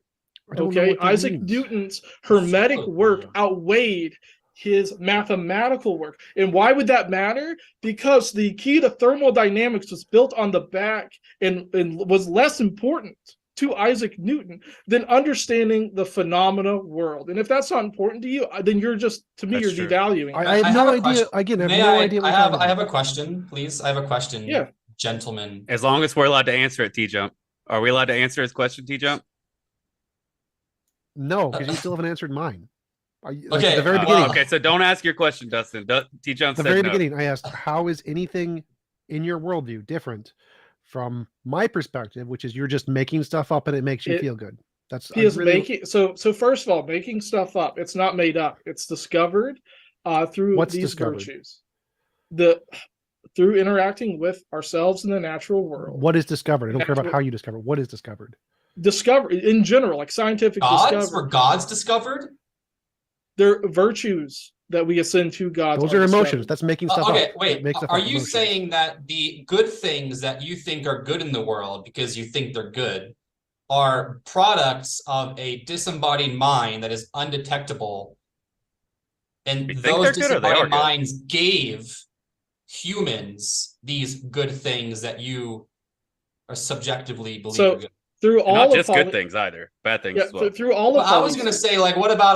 I don't know Okay, what that Isaac means. Newton's Hermetic work outweighed his mathematical work. And why would that matter? Because the key to thermodynamics was built on the back and was less important to Isaac Newton than understanding the phenomena world. And if that's not important to you, then you're just, to me, That's you're true. devaluing. I have I no have a idea. question. Again, I have May no I? idea. What I you're have. talking I have about. a question, please. I have a question. Yeah. Gentlemen. As long as we're allowed to answer it, TJump. Are we allowed to answer his question, TJump? No, because you still haven't answered mine. Okay, At the very well, beginning. Okay, so don't ask your question, Dustin. TJump At the said very no. beginning, I asked, how is anything in your worldview different from my perspective, which is you're just making stuff up and it makes you feel good. That's He is making so first of all, making stuff up. It's not made up. It's discovered through What's these discovered? virtues. Through interacting with ourselves in the natural world. What is discovered? I don't care about Natural- how you discover. What is discovered? Discover in general, like scientific Gods? Were discovery. gods discovered? They're virtues that we ascend to gods. Those are emotions. discovered. That's making stuff Okay, up. wait. That makes stuff Are up, you emotions. saying that the good things that you think are good in the world because you think they're good are products of a disembodied mind that is undetectable, and You think those they're good or they are disembodied good? minds gave humans these good things that you are subjectively believe So, are good? Through And all not of just good things either. Bad things Yeah, as well. through all Well, of I was gonna polytheism. say, like, what about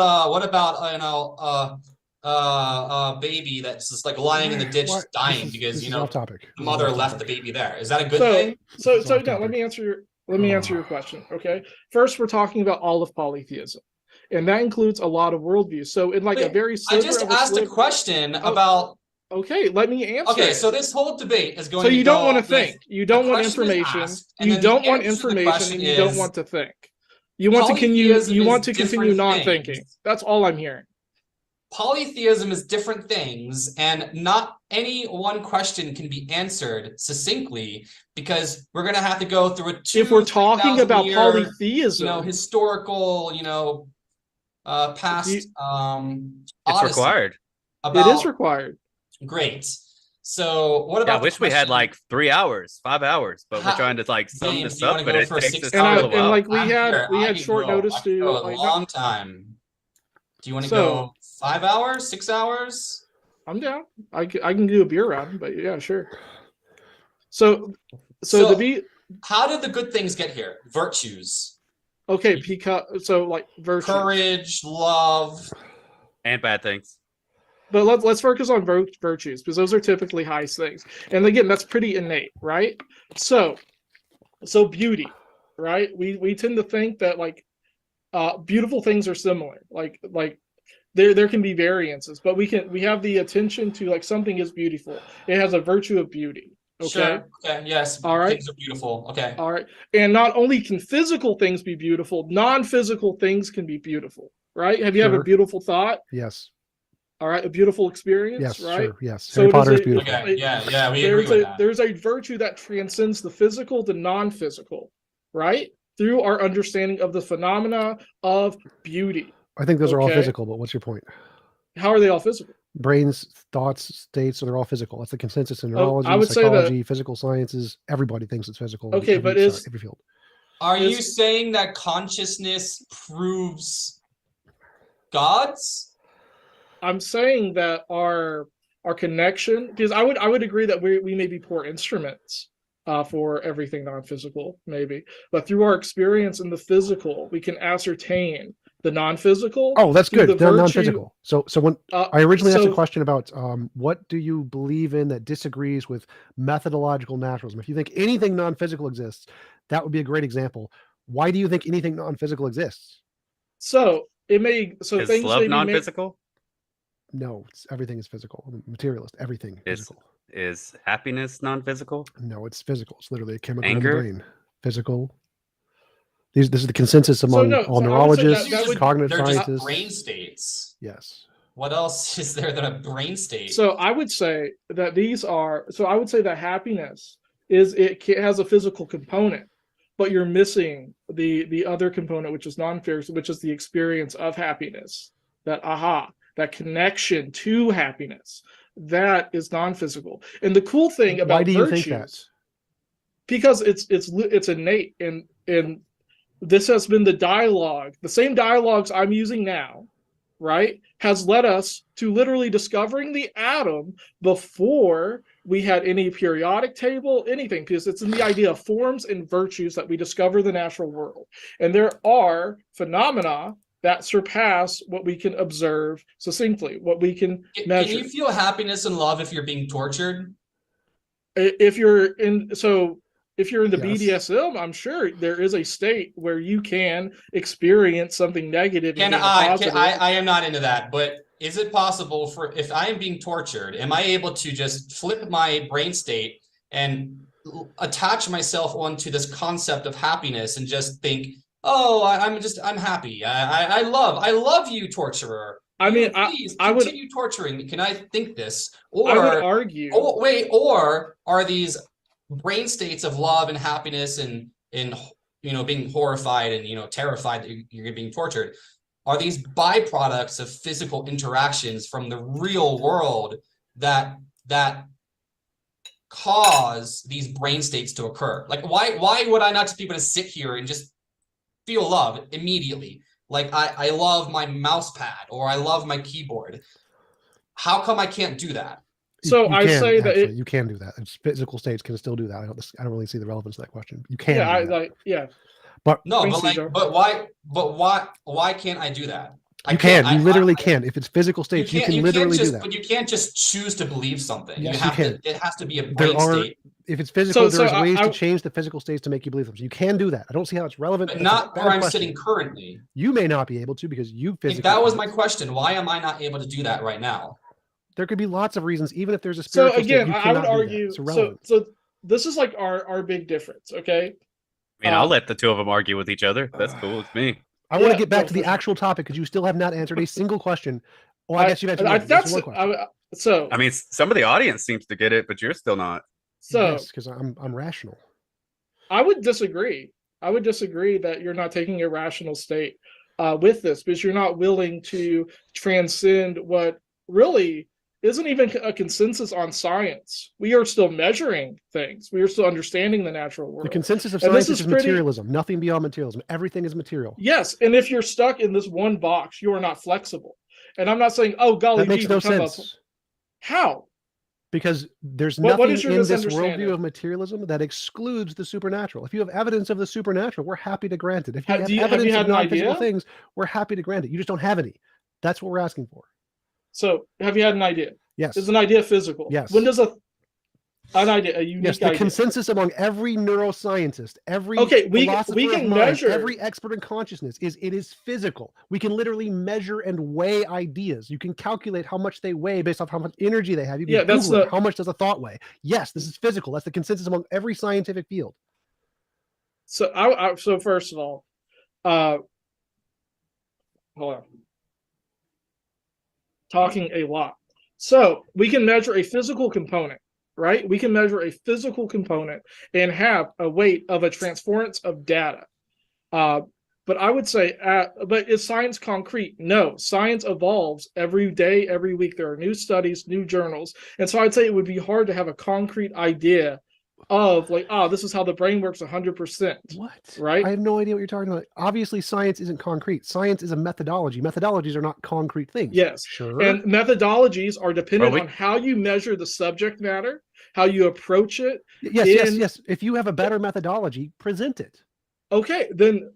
a baby that's just like lying in the ditch What? dying This because is you know off topic. the mother left the baby there. Is that a good So thing? so This is so off no, topic. let me answer your question. Okay. First, we're talking about all of polytheism. And that includes a lot of worldviews. So in like a Wait, very I sliver just of asked a sliver- question Oh, about. Okay, let me answer. Okay, it. so this whole debate is going. So to you don't go want to with think. You don't a want question is information. asked, and You then the don't want answer to the information, question and you don't is want to think. You want to continue. polytheism You is want to continue different non-thinking. things. That's all I'm hearing. Polytheism is different things, and not any one question can be answered succinctly because we're going to have to go through a If we're talking about polytheism, historical, past You- It's odyssey required. it is about required. great. So what Yeah, about I the wish we had question- like 3 hours, 5 hours, but we're How- trying to like sum James, this do you up, wanna but go it for takes 6 us And, a I, little and while. like we I'm had here. we I had could short go. notice I could to go a like long time. Do you want to So- go 5 hours, 6 hours? I'm down. I can do a beer round, but yeah, sure. So to be How did the good things get here? Virtues, okay, because so like virtue. courage, love. And bad things. But let's focus on virtues because those are typically high things, and again, that's pretty innate, right? So beauty, right? We tend to think that like beautiful things are similar, like there can be variances, but we have the attention to like something is beautiful. It has a virtue of beauty. Okay. Sure. Okay. Yes. All right. Things are beautiful. Okay. All right. And not only can physical things be beautiful, non-physical things can be beautiful. Right? Have you had a Sure. beautiful thought? Yes. All right, a beautiful experience, Yes. right? Sure. Yes. So Harry it Potter is is beautiful. Okay. Yeah. We agree with that. There's a virtue that transcends the physical to non-physical, right? Through our understanding of the phenomena of beauty. I think those are all Okay. physical, but what's your point? How are they all physical? Brains, thoughts, states, so they're all physical. That's the consensus in Oh, neurology, I would say that- psychology, physical sciences. Everybody thinks it's physical. in Okay, every but is- every field. Are you saying that consciousness proves gods? I'm saying that our connection, because I would agree that we may be poor instruments for everything non-physical, maybe, but through our experience in the physical, we can ascertain the non-physical. Oh, that's through good. the They're virtue- non-physical. So when I originally asked a so- question about what do you believe in that disagrees with methodological naturalism? If you think anything non-physical exists, that would be a great example. Why do you think anything non-physical exists? So it may Is things love may be non-physical? No, everything is physical. I'm a materialist. Everything Is physical. is happiness non-physical? No, it's physical. It's literally a chemical Anger? in the brain. Physical. This is the consensus among no, all so I would say neurologists, that would- cognitive They're just scientists. brain states. Yes. What else is there than a brain state? So I would say that I would say that happiness has a physical component, but you're missing the other component, which is non-physical, which is the experience of happiness. That connection to happiness, that is non-physical. And the cool thing about Why do you virtues, think that? because it's innate, and this has been the dialogue, the same dialogues I'm using now, right, has led us to literally discovering the atom before we had any periodic table, anything, because it's in the idea of forms and virtues that we discover the natural world. And there are phenomena that surpass what we can observe succinctly, what we can measure. Can you feel happiness and love if you're being tortured? If you're in the Yes. BDSM, I'm sure there is a state where you can experience something negative. and gain a I positive. am not into that, but is it possible for, if I am being tortured, am I able to just flip my brain state and attach myself onto this concept of happiness and just think, oh, I'm happy. I love you, torturer. I mean, Please I would continue torturing me. Can I think this? I would argue. Oh, wait, or are these brain states of love and happiness and being horrified and terrified that you're being tortured, are these byproducts of physical interactions from the real world that cause these brain states to occur? Like, why would I not just be able to sit here and just feel love immediately? Like, I love my mouse pad or I love my keyboard. How come I can't do that? So You I can, say that actually, you can do that. It's physical states can still do that. I don't really see the relevance of that question. You can. yeah, do that. But No, thanks, but Cesar. why can't I do that? You can. You literally can. If it's physical states, you can literally do that. But you can't just choose to believe something. Yes, you have you can. to. It has to be a There brain are, state. if it's physical, So there's ways I to change the physical states to make you believe them. So you can do that. I don't see how it's relevant. But That's a not bad where I'm question. sitting currently. You may not be able to because you physically. If that was can't. my question, why am I not able to do that right now? There could be lots of reasons, even if there's a So spiritual again, state, you I cannot would do that. argue. It's irrelevant. So this is like our big difference. Okay. I mean, I'll let the two of them argue with each other. That's cool with me. I want Yeah, to get back no, to the for sure. actual topic because you still have not answered a single question. Oh, I guess you've answered one. That's That's one question. so. I mean, some of the audience seems to get it, but you're still not. So yes, because I'm rational. I would disagree. I would disagree that you're not taking a rational state with this because you're not willing to transcend what really isn't even a consensus on science. We are still measuring things. We are still understanding the natural world. The consensus of And this science is is pretty- materialism. Nothing beyond materialism. Everything is material. Yes, and if you're stuck in this one box, you are not flexible. And I'm not saying, oh golly, That makes gee, no we're talking about- sense How? because there's What nothing is your in this misunderstanding? worldview of materialism that excludes the supernatural. If you have evidence of the supernatural, we're happy to grant it. If you Have have you evidence had of an non-physical idea? things, we're happy to grant it. You just don't have any. That's what we're asking for. So have you had an idea? Yes. Is an idea physical? Yes. When does a An idea, a unique Yes, the idea. consensus among every neuroscientist, every we philosopher can of mind, measure every expert in consciousness is it is physical. We can literally measure and weigh ideas. You can calculate how much they weigh based off how much energy they have. You can Google it. How much does a thought weigh? Yes, this is physical. That's the consensus among every scientific field. So so first of all, hold on. Talking a lot. So we can measure a physical component, right? We can measure a physical component and have a weight of a transference of data. But I would say, but is science concrete? No, science evolves every day, every week. There are new studies, new journals. And so I'd say it would be hard to have a concrete idea of like, oh, this is how the brain works 100%. What? Right? I have no idea what you're talking about. Obviously, science isn't concrete. Science is a methodology. Methodologies are not concrete things. Yes. Sure. And methodologies are dependent on how you measure the subject matter, how you approach it. Yes. If you have a better methodology, present it. Okay, then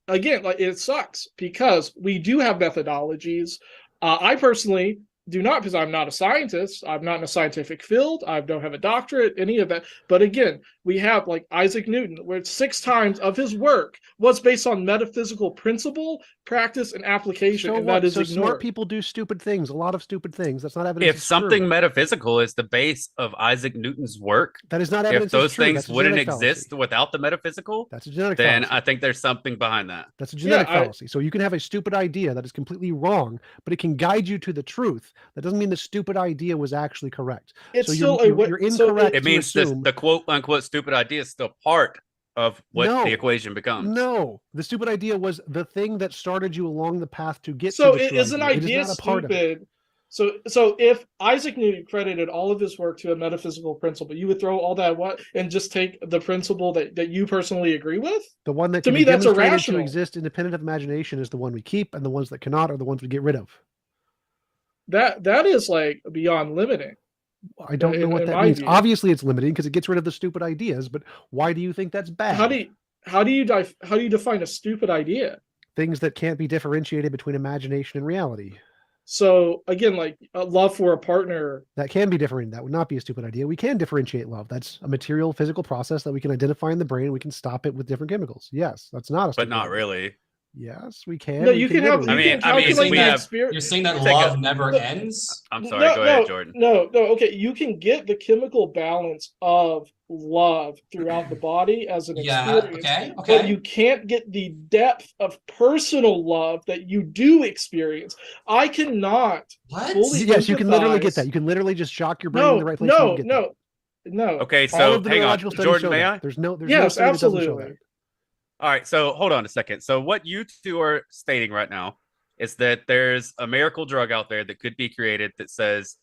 again, like it sucks because we do have methodologies. I personally do not, because I'm not a scientist. I'm not in a scientific field. I don't have a doctorate, any of that. But again, we have like Isaac Newton, where 6 times of his work was based on metaphysical principle, practice, and application. So and what? that is so ignored. Smart people do stupid things, a lot of stupid things. That's not evidence. If something metaphysical is the base of Isaac Newton's work, that is not evidence. If those things wouldn't exist without the metaphysical, that's a genetic then fallacy. I think there's something behind that. That's a genetic fallacy. So you can have a stupid idea that is completely wrong, but it can guide you to the truth. That doesn't mean the stupid idea was actually correct. It's so still you're incorrect. It means the quote unquote stupid idea is still part of what the equation becomes. No, the stupid idea was the thing that started you along the path to get so to the it is an idea. It is not a part stupid. Of it. So if Isaac Newton credited all of his work to a metaphysical principle, you would throw all that and just take the principle that you personally agree with? The one that to can me be that's demonstrated irrational. to exist independent of imagination is the one we keep, and the ones that cannot are the ones we get rid of. That is like beyond limiting. I don't know what that means. View. Obviously, it's limiting because it gets rid of the stupid ideas. But why do you think that's bad? How do you define a stupid idea? Things that can't be differentiated between imagination and reality. So again, like a love for a partner that can be different. That would not be a stupid idea. We can differentiate love. That's a material, physical process that we can identify in the brain. We can stop it with different chemicals. Yes, that's not a. But not really. Yes, we can. No, you can have. You're saying that love never ends. I'm sorry. Go ahead, Jordan. No. Okay, you can get the chemical balance of love throughout the body as an experience. Okay. But you can't get the depth of personal love that you do experience. I cannot. Yes, you can literally get that. You can literally just shock your brain in the right place. No. Okay, so hang on, Jordan. May I? There's no absolutely. All right, so hold on a second. So what you two are stating right now is that there's a miracle drug out there that could be created that says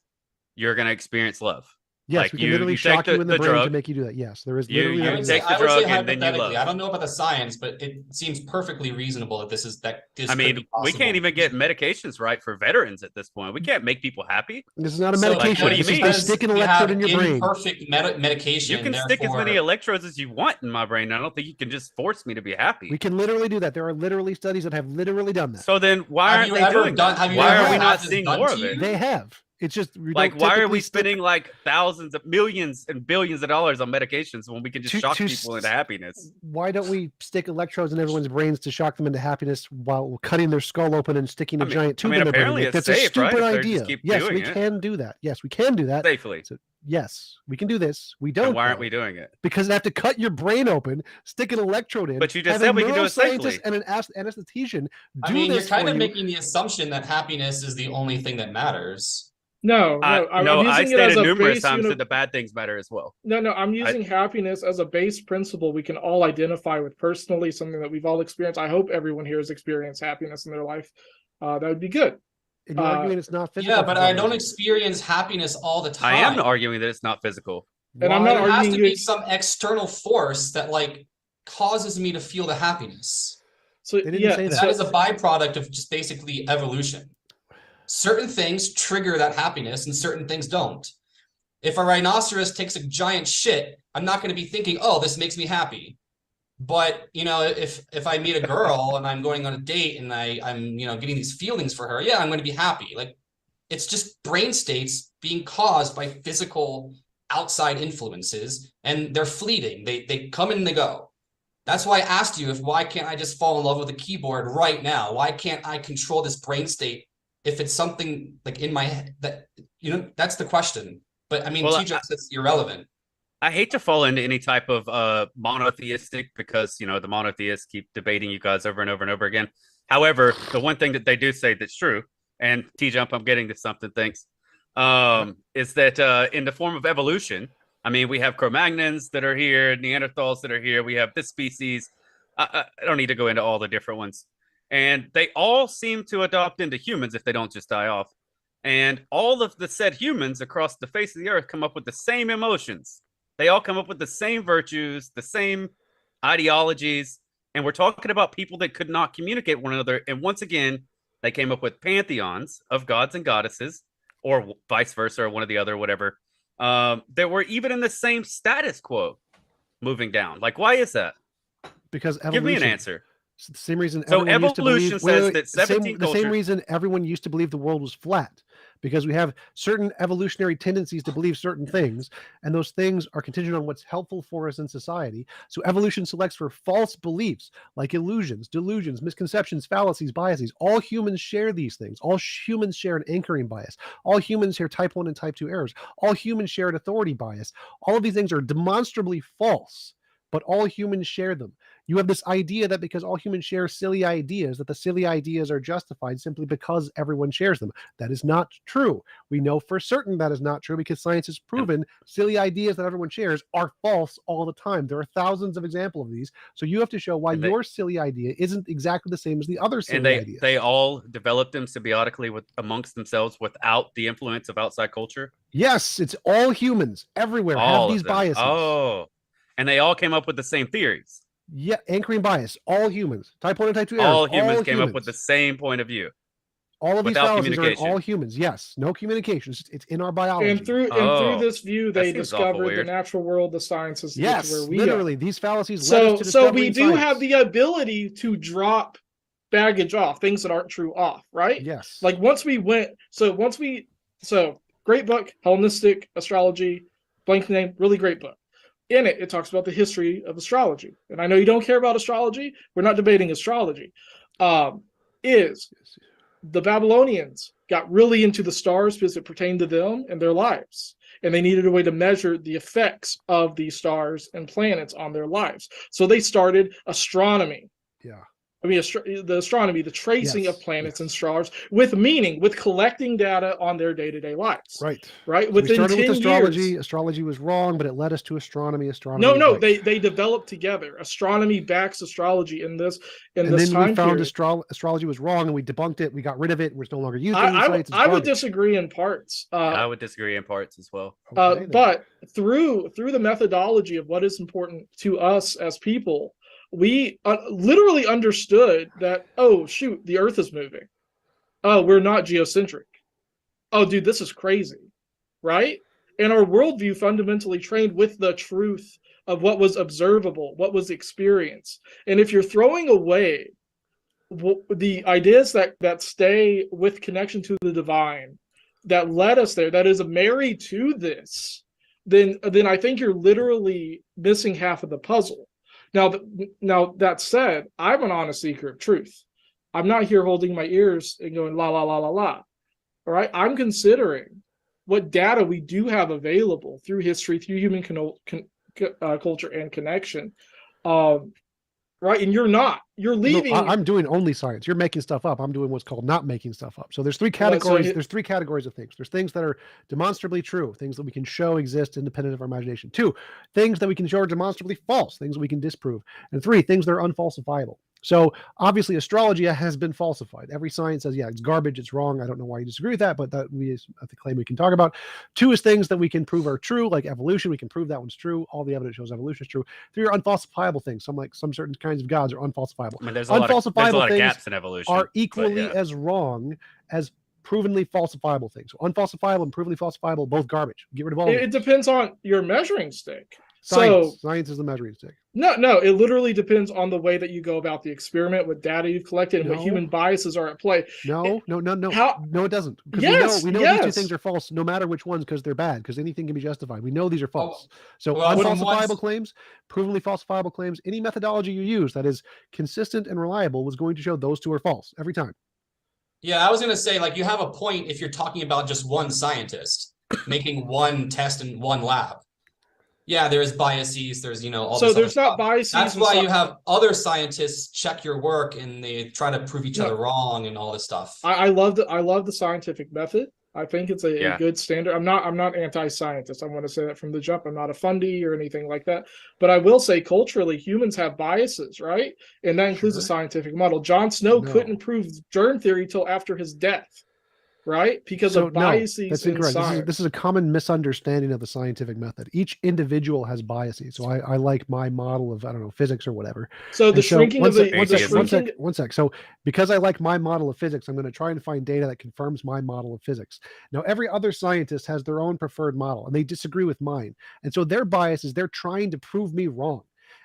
you're going to experience love. Yes, like we can literally shock you in the brain to make you do that. Yes, there is literally. You take the drug and then you love. I don't know about the science, but it seems perfectly reasonable that this is that. I mean, we can't even get medications right for veterans at this point. We can't make people happy. This is not a medication. What do you mean? They stick an electrode in your brain. Perfect medication. You can stick as many electrodes as you want in my brain. I don't think you can just force me to be happy. We can literally do that. There are literally studies that have literally done that. So then, why aren't they doing that? Why are we not seeing more of it? They have. It's just like, why are we spending like thousands of millions and billions of dollars on medications when we can just shock people into happiness? Why don't we stick electrodes in everyone's brains to shock them into happiness while cutting their skull open and sticking a giant tube in their brain? That's a stupid idea. Yes, we can do that. Yes, we can do that safely. So, yes, we can do this. We don't. And why aren't we doing it? Because they have to cut your brain open, stick an electrode in. But you just said we can do it safely. And an anesthetician. I mean, you're kind of making the assumption that happiness is the only thing that matters. No, I stated numerous times that the bad things matter as well. No, I'm using happiness as a base principle we can all identify with personally, something that we've all experienced. I hope everyone here has experienced happiness in their life. That would be good. And you're arguing it's not physical. Yeah, but I don't experience happiness all the time. I am arguing that it's not physical. And I'm not arguing there has to be some external force that like causes me to feel the happiness. So they didn't say that. That is a byproduct of just basically evolution. Certain things trigger that happiness and certain things don't. If a rhinoceros takes a giant shit, I'm not going to be thinking, oh, this makes me happy. But, you know, if I meet a girl and I'm going on a date and I'm getting these feelings for her, yeah, I'm going to be happy. Like, it's just brain states being caused by physical outside influences, and they're fleeting. They come and they go. That's why I asked you why can't I just fall in love with a keyboard right now? Why can't I control this brain state if it's something like in my head that, that's the question. But I mean, Well, TJump says it's irrelevant. I hate to fall into any type of monotheistic because, the monotheists keep debating you guys over and over and over again. However, the one thing that they do say that's true, and TJump, I'm getting to something, thanks, is that in the form of evolution, I mean, we have Cro-Magnons that are here, Neanderthals that are here. We have this species. I don't need to go into all the different ones. And they all seem to adopt into humans if they don't just die off. And all of the said humans across the face of the earth come up with the same emotions. They all come up with the same virtues, the same ideologies. And we're talking about people that could not communicate with one another. And once again, they came up with pantheons of gods and goddesses, or vice versa, or one or the other, whatever. That were even in the same status quo moving down. Like, why is that? Because evolution. Give me an answer. It's the same reason. So evolution says that 17 the same reason everyone used to believe the world was flat, because we have certain evolutionary tendencies to believe certain things, and those things are contingent on what's helpful for us in society. So evolution selects for false beliefs like illusions, delusions, misconceptions, fallacies, biases. All humans share these things. All humans share an anchoring bias. All humans share type 1 and type 2 errors. All humans share an authority bias. All of these things are demonstrably false, but all humans share them. You have this idea that because all humans share silly ideas, that the silly ideas are justified simply because everyone shares them. That is not true. We know for certain that is not true because science has proven silly ideas that everyone shares are false all the time. There are thousands of examples of these. So you have to show why your silly idea isn't exactly the same as the other silly ideas. They all developed them symbiotically amongst themselves without the influence of outside culture? Yes, it's all humans everywhere have these biases. Oh, and they all came up with the same theories. Yeah, anchoring bias. All humans. Type 1 and type 2 errors. All humans came up with the same point of view. All of these fallacies are in all humans. Yes, no communication. It's in our biology. And through this view, they discovered the natural world, the sciences. Yes, where we literally, these fallacies led us to so we discovering do science. have the ability to drop baggage off, things that aren't true off, right? Yes. Like great book, Hellenistic Astrology, blank name, really great book. In it, it talks about the history of astrology. And I know you don't care about astrology. We're not debating astrology. Is the Babylonians got really into the stars because it pertained to them and their lives. And they needed a way to measure the effects of these stars and planets on their lives. So they started astronomy. Yeah. I mean, the astronomy, the tracing of planets and stars with meaning, with collecting data on their day-to-day lives. Right. Right. So Within we started 10 with astrology. years. Astrology was wrong, but it led us to astronomy. Astronomy. No, right. they developed together. Astronomy backs astrology in this and this then time we found period. astrology was wrong, and we debunked it. We got rid of it. We're no longer using it. I would disagree in parts. I would disagree in parts as well. Okay, but through the methodology of what is important to us as people, we literally understood that, oh, shoot, the Earth is moving. Oh, we're not geocentric. Oh, dude, this is crazy, right? And our worldview fundamentally trained with the truth of what was observable, what was experienced. And if you're throwing away the ideas that stay with connection to the divine, that led us there, that is married to this, then I think you're literally missing half of the puzzle. Now that said, I'm an honest seeker of truth. I'm not here holding my ears and going la la la la la. All right, I'm considering what data we do have available through history, through human culture and connection. Right, and you're not. You're leaving. No, I'm doing only science. You're making stuff up. I'm doing what's called not making stuff up. So there's three categories. There's three categories of things. There's things that are demonstrably true, things that we can show exist independent of our imagination. 2, things that we can show are demonstrably false, things that we can disprove. And 3, things that are unfalsifiable. So obviously astrology has been falsified. Every science says, yeah, it's garbage, it's wrong. I don't know why you disagree with that, but that's the claim we can talk about. 2 is things that we can prove are true, like evolution. We can prove that one's true. All the evidence shows evolution is true. 3 are unfalsifiable things. Some certain kinds of gods are unfalsifiable. I mean, there's a lot of gaps in evolution. Are equally as wrong as provenly falsifiable things. So unfalsifiable and provenly falsifiable, both garbage. Get rid of all of them. It depends on your measuring stick. Science is the measuring stick. No, it literally depends on the way that you go about the experiment, what data you've collected, and what No. human biases are at play. No. How- No, it doesn't. Because Yes, we know these two yes. things are false, no matter which ones, because they're bad. Because anything can be justified. We know these are false. So well, from unfalsifiable what's- claims, provenly falsifiable claims, any methodology you use that is consistent and reliable was going to show those two are false every time. Yeah, I was going to say, like, you have a point if you're talking about just one scientist making one test in one lab. Yeah, there's biases, there's, all So this there's other not stuff. biases. That's and why stuff. you have other scientists check your work and they try to prove each other wrong and all this stuff. I love the scientific method. I think it's a good standard. I'm not anti-scientist. I want to say that from the jump. I'm not a fundy or anything like that. But I will say culturally, humans have biases, right? And that includes a scientific model. Jon Snow couldn't prove germ theory till after his death, right? Because of biases that's in incorrect. science. This is a common misunderstanding of the scientific method. Each individual has biases. So I like my model of, I don't know, physics or whatever. So the shrinking of the one sec. So because I like my model of physics, I'm going to try and find data that confirms my model of physics. Now, every other scientist has their own preferred model and they disagree with mine. And so their biases, they're trying to prove me wrong.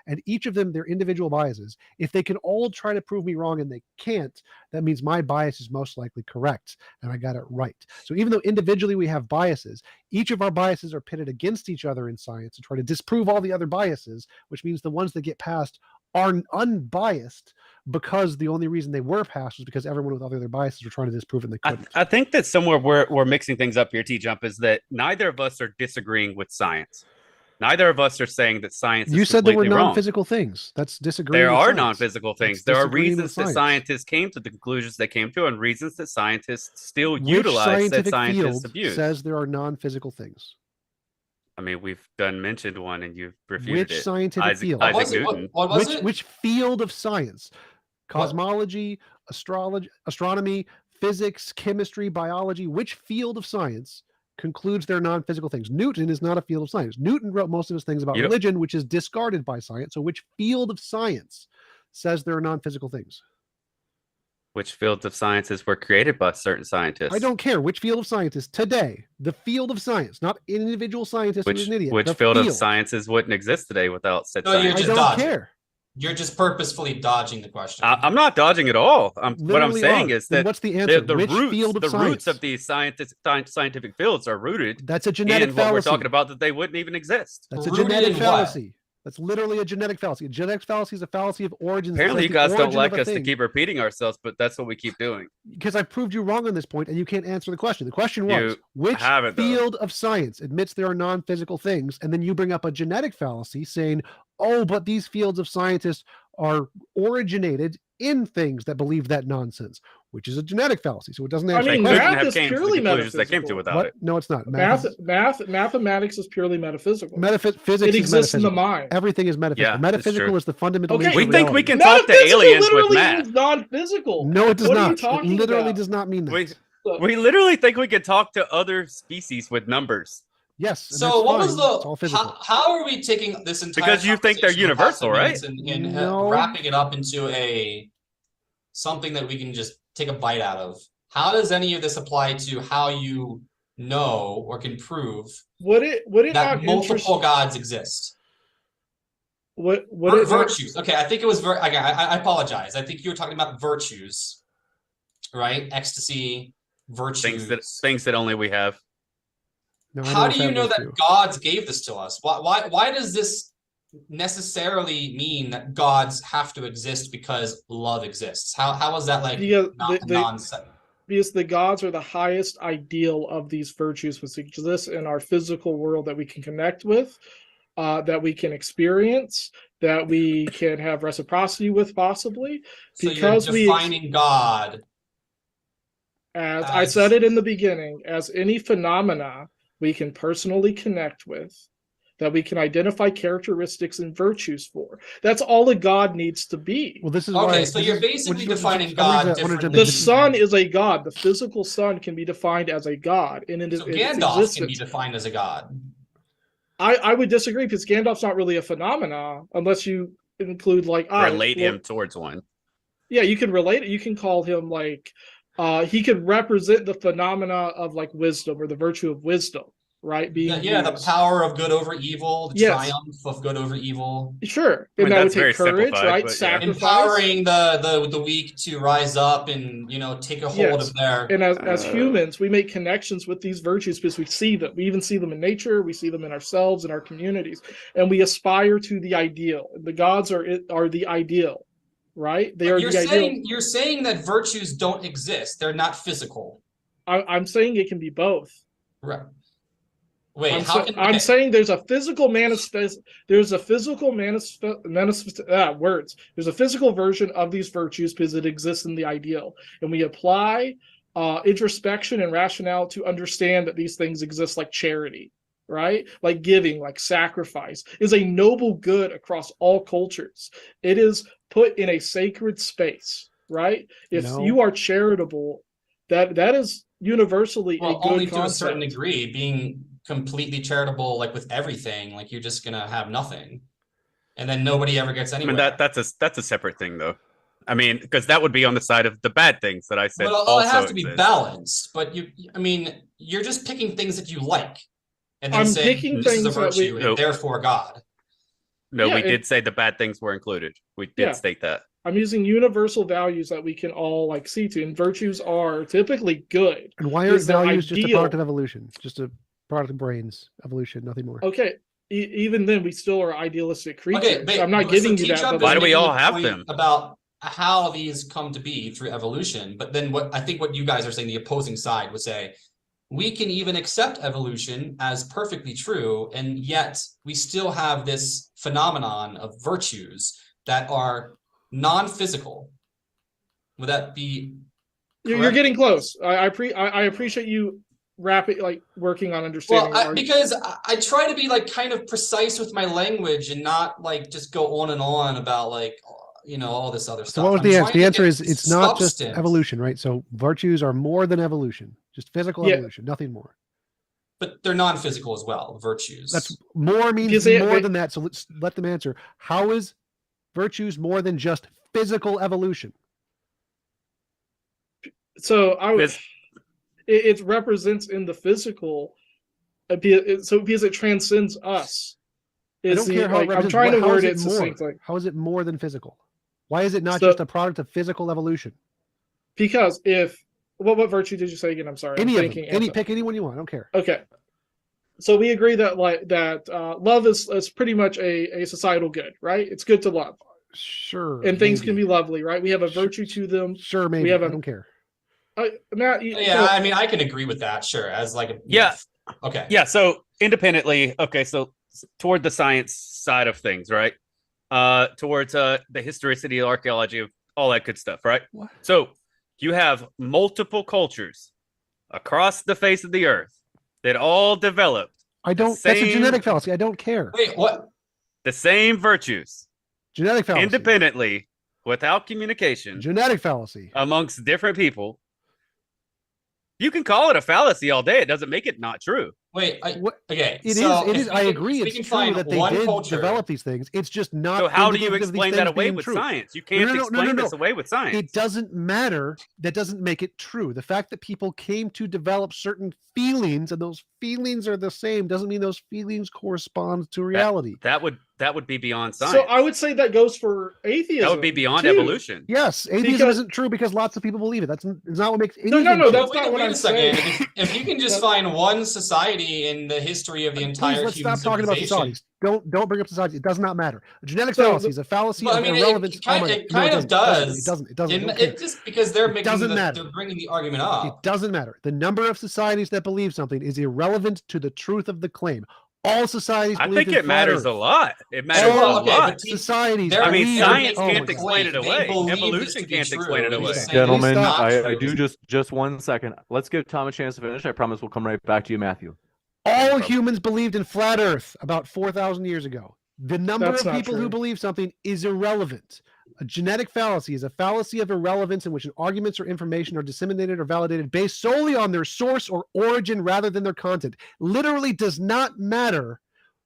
And each of them, their individual biases, if they can all try to prove me wrong and they can't, that means my bias is most likely correct and I got it right. So even though individually we have biases, each of our biases are pitted against each other in science to try to disprove all the other biases, which means the ones that get passed are unbiased because the only reason they were passed was because everyone with other biases were trying to disprove it and they couldn't. I think that somewhere we're mixing things up here, TJump, is that neither of us are disagreeing with science. Neither of us are saying that science is You said there were completely wrong. non-physical things. That's disagreeing. There with are science. non-physical things. That's There are disagreeing with reasons that science. scientists came to the conclusions they came to and reasons that scientists still Which utilize that scientific scientists field abuse. says there are non-physical things? I mean, we've mentioned one and you've refuted Which it. scientific field? Isaac Newton. What was it? Which field of science? Cosmology, astrology, astronomy, physics, chemistry, biology. Which field of science concludes they're non-physical things? Newton is not a field of science. Newton wrote most of his things about religion, which is discarded by science. So which field of science says there are non-physical things? Which fields of sciences were created by certain scientists? I don't care which field of science today. The field of science, not an individual scientist who's an idiot. Which field of sciences wouldn't exist today without said science? You're just I don't dodging. care. You're just purposefully dodging the question. I'm not dodging at all. What I'm Literally saying are. is Then that what's the answer? the Which roots, field of the science? roots of these scientific fields are rooted That's a genetic in what we're fallacy. talking about that they wouldn't even exist. That's a Rooted genetic in what? fallacy. That's literally a genetic fallacy. A genetic fallacy is a fallacy of origins. Apparently, you guys don't like us to keep. keep repeating ourselves, but that's what we keep doing. Because I've proved you wrong on this point, and you can't answer the question. The question was, You which haven't, though. field of science admits there are non-physical things? And then you bring up a genetic fallacy saying, oh, but these fields of scientists are originated in things that believe that nonsense, which is a genetic fallacy. So it doesn't answer I mean, the question. math is came to the purely conclusions they came to metaphysical. without What? it. No, it's not. Mathematics is purely metaphysical. Physics It is exists in the metaphysical. mind. Everything is metaphysical. Yeah, that's Metaphysical true. is the fundamental Okay. nature We of think we reality. can talk to Metaphysical aliens with literally math. means non-physical. No, it does What are you not. It talking literally about? does not mean that. We literally think we can talk to other species with numbers. Yes. and So that's what fine. was It's all the physical. how are we taking this entire Because you think they're conversation the past universal, minutes right? and No. wrapping it up into something that we can just take a bite out of? How does any of this apply to how you know or can prove Would it that not multiple gods exist? would it not- Virtues. Okay, I think it was okay, I apologize. I think you were talking about virtues, right? Ecstasy, virtues. Things that only we have. No, I How what do you know was that too. gods gave this to us? Why does this necessarily mean that gods have to exist because love exists? How is that like Because nonsense? because the gods are the highest ideal of these virtues which exist in our physical world that we can connect with, that we can experience, that we can have reciprocity with, possibly. So because you're we defining God as I said it in the beginning, as any phenomena we can personally connect with, that we can identify characteristics and virtues for. That's all a god needs to be. Well, this is why. Okay, so this you're is- basically what- defining I'm God gonna jump differently. The sun is a god. The physical sun can be defined as a god. And in So its Gandalf can be existence. defined as a god. I would disagree because Gandalf's not really a phenomena unless you include like Relate him towards one. Yeah, you can relate it. You can call him like he could represent the phenomena of like wisdom or the virtue of wisdom, right? Being the used. power of good over evil, the Yes. triumph of good over evil. Sure, I mean, and that would that's very take courage, simplified, right? but yeah. Sacrifice. Empowering the weak to rise up and take a hold Yes. of their. And as humans, we make connections with these virtues because we see them. We even see them in nature. We see them in ourselves, in our communities, and we aspire to the ideal. The gods are the ideal, right? They are the ideal. You're saying that virtues don't exist. They're not physical. I'm saying it can be both. Right. Wait, I'm saying there's a physical manifest. There's a physical There's a physical version of these virtues because it exists in the ideal, and we apply introspection and rationale to understand that these things exist, like charity, right? Like giving, like sacrifice, is a noble good across all cultures. It is put in a sacred space, right? If you are charitable, that is universally a good only concept. to a certain degree. Being completely charitable, like with everything, like you're just gonna have nothing, and then nobody ever gets anywhere. I mean, that's a separate thing, though. I mean, because that would be on the side of the bad things that I said. But it has to be balanced. But you're just picking things that you like, and then saying this is a virtue, and therefore God. No, we did say the bad things were included. We did state that. I'm using universal values that we can all see to, and virtues are typically good. And why are values just a product of evolution? Just a product of brains, evolution, nothing more. Okay, even then, we still are idealistic creatures. Okay, but, I'm not giving you that. Why do we all have them? About how these come to be through evolution, but then what you guys are saying, the opposing side would say, we can even accept evolution as perfectly true, and yet we still have this phenomenon of virtues that are non-physical. Would that be correct? You're getting close. I appreciate you working on understanding. Because I try to be kind of precise with my language and not just go on and on about all this other stuff. So what was the answer? The answer is it's not just evolution, right? So virtues are more than evolution, just physical evolution, nothing more. But they're non-physical as well, virtues. That's more means more than that. So let's let them answer. How is virtues more than just physical evolution? So it represents in the physical, because it transcends us. I don't care how I'm trying to word it succinctly. How is it more than physical? Why is it not just a product of physical evolution? Because what virtue did you say again? I'm sorry. Pick anyone you want. I don't care. Okay. So we agree that love is pretty much a societal good, right? It's good to love. Sure. And things can be lovely, right? We have a virtue to them. Sure, maybe. I don't care. Matt, I can agree with that. Sure, as okay. Yeah. So independently, so toward the science side of things, right? Towards the historicity, archaeology, of all that good stuff, right? What? So you have multiple cultures across the face of the earth that all developed. That's a genetic fallacy. I don't care. Wait, what? The same virtues. Genetic fallacy. Independently, without communication. Genetic fallacy. Amongst different people. You can call it a fallacy all day. It doesn't make it not true. Wait, okay. It is. I agree. It's true that they did develop these things. It's just not. So how do you explain that away with science? You can't explain this away with science. It doesn't matter. That doesn't make it true. The fact that people came to develop certain feelings and those feelings are the same doesn't mean those feelings correspond to reality. That would be beyond science. So I would say that goes for atheism. That would be beyond evolution. Yes, atheism isn't true because lots of people believe it. That's not what makes anything No, true. that's not what I'm saying. If you can just find one society in the history of the entire let's human stop talking about societies. Don't bring up societies. It does not matter. A genetic fallacy is a fallacy of irrelevance. It kind of does. It doesn't. It just because they're bringing the argument up. It doesn't matter. The number of societies that believe something is irrelevant to the truth of the claim. All societies. I think it matters a lot. It matters a lot. Societies. I mean, science can't explain it away. Evolution can't explain it away. Gentlemen, I do just 1 second. Let's give Tom a chance to finish. I promise we'll come right back to you, Matthew. All humans believed in flat Earth about 4,000 years ago. The number of people who believe something is irrelevant. A genetic fallacy is a fallacy of irrelevance in which arguments or information are disseminated or validated based solely on their source or origin rather than their content. Literally does not matter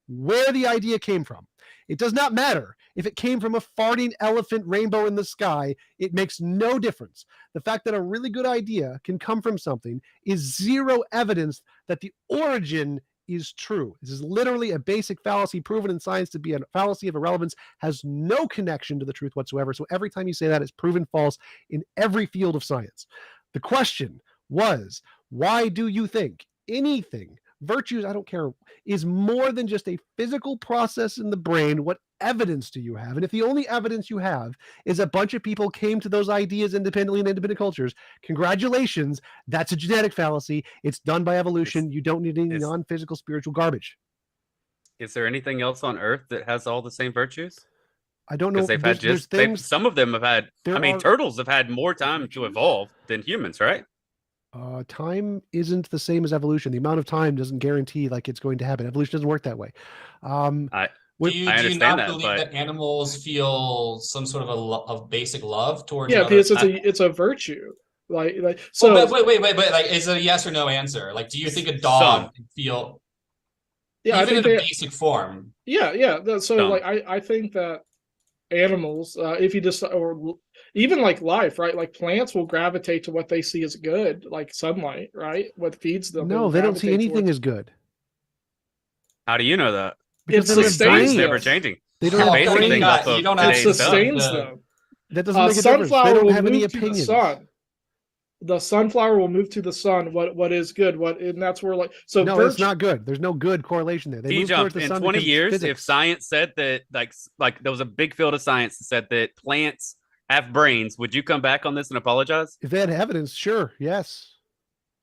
where the idea came from. It does not matter if it came from a farting elephant rainbow in the sky. It makes no difference. The fact that a really good idea can come from something is zero evidence that the origin is true. This is literally a basic fallacy proven in science to be a fallacy of irrelevance, has no connection to the truth whatsoever. So every time you say that, it's proven false in every field of science. The question was, why do you think anything, virtues, I don't care, is more than just a physical process in the brain? What evidence do you have? And if the only evidence you have is a bunch of people came to those ideas independently in independent cultures, congratulations, that's a genetic fallacy. It's done by evolution. You don't need any non-physical spiritual garbage. Is there anything else on Earth that has all the same virtues? I don't know. Because they've had some of them have had, turtles have had more time to evolve than humans, right? Time isn't the same as evolution. The amount of time doesn't guarantee like it's going to happen. Evolution doesn't work that way. Do you not believe that animals feel some sort of basic love towards? Yeah, because it's a virtue. So. Well, but wait. Like, is it a yes or no answer? Like, do you think a dog can feel? Yeah, even in a basic form. Yeah. So, like, I think that animals, if you just, or even like life, right? Like plants will gravitate to what they see as good, like sunlight, right? What feeds them. No, they don't see anything as good. How do you know that? Because it's never changing. They don't have anything. You don't have it sustains them. That doesn't make a difference. They don't have any opinions. The sunflower will move to the sun. What is good? And that's where so. No, it's not good. There's no good correlation there. They move towards the sun. In 20 years, if science said that, like there was a big field of science that said that plants have brains, would you come back on this and apologize? If they had evidence, sure, yes.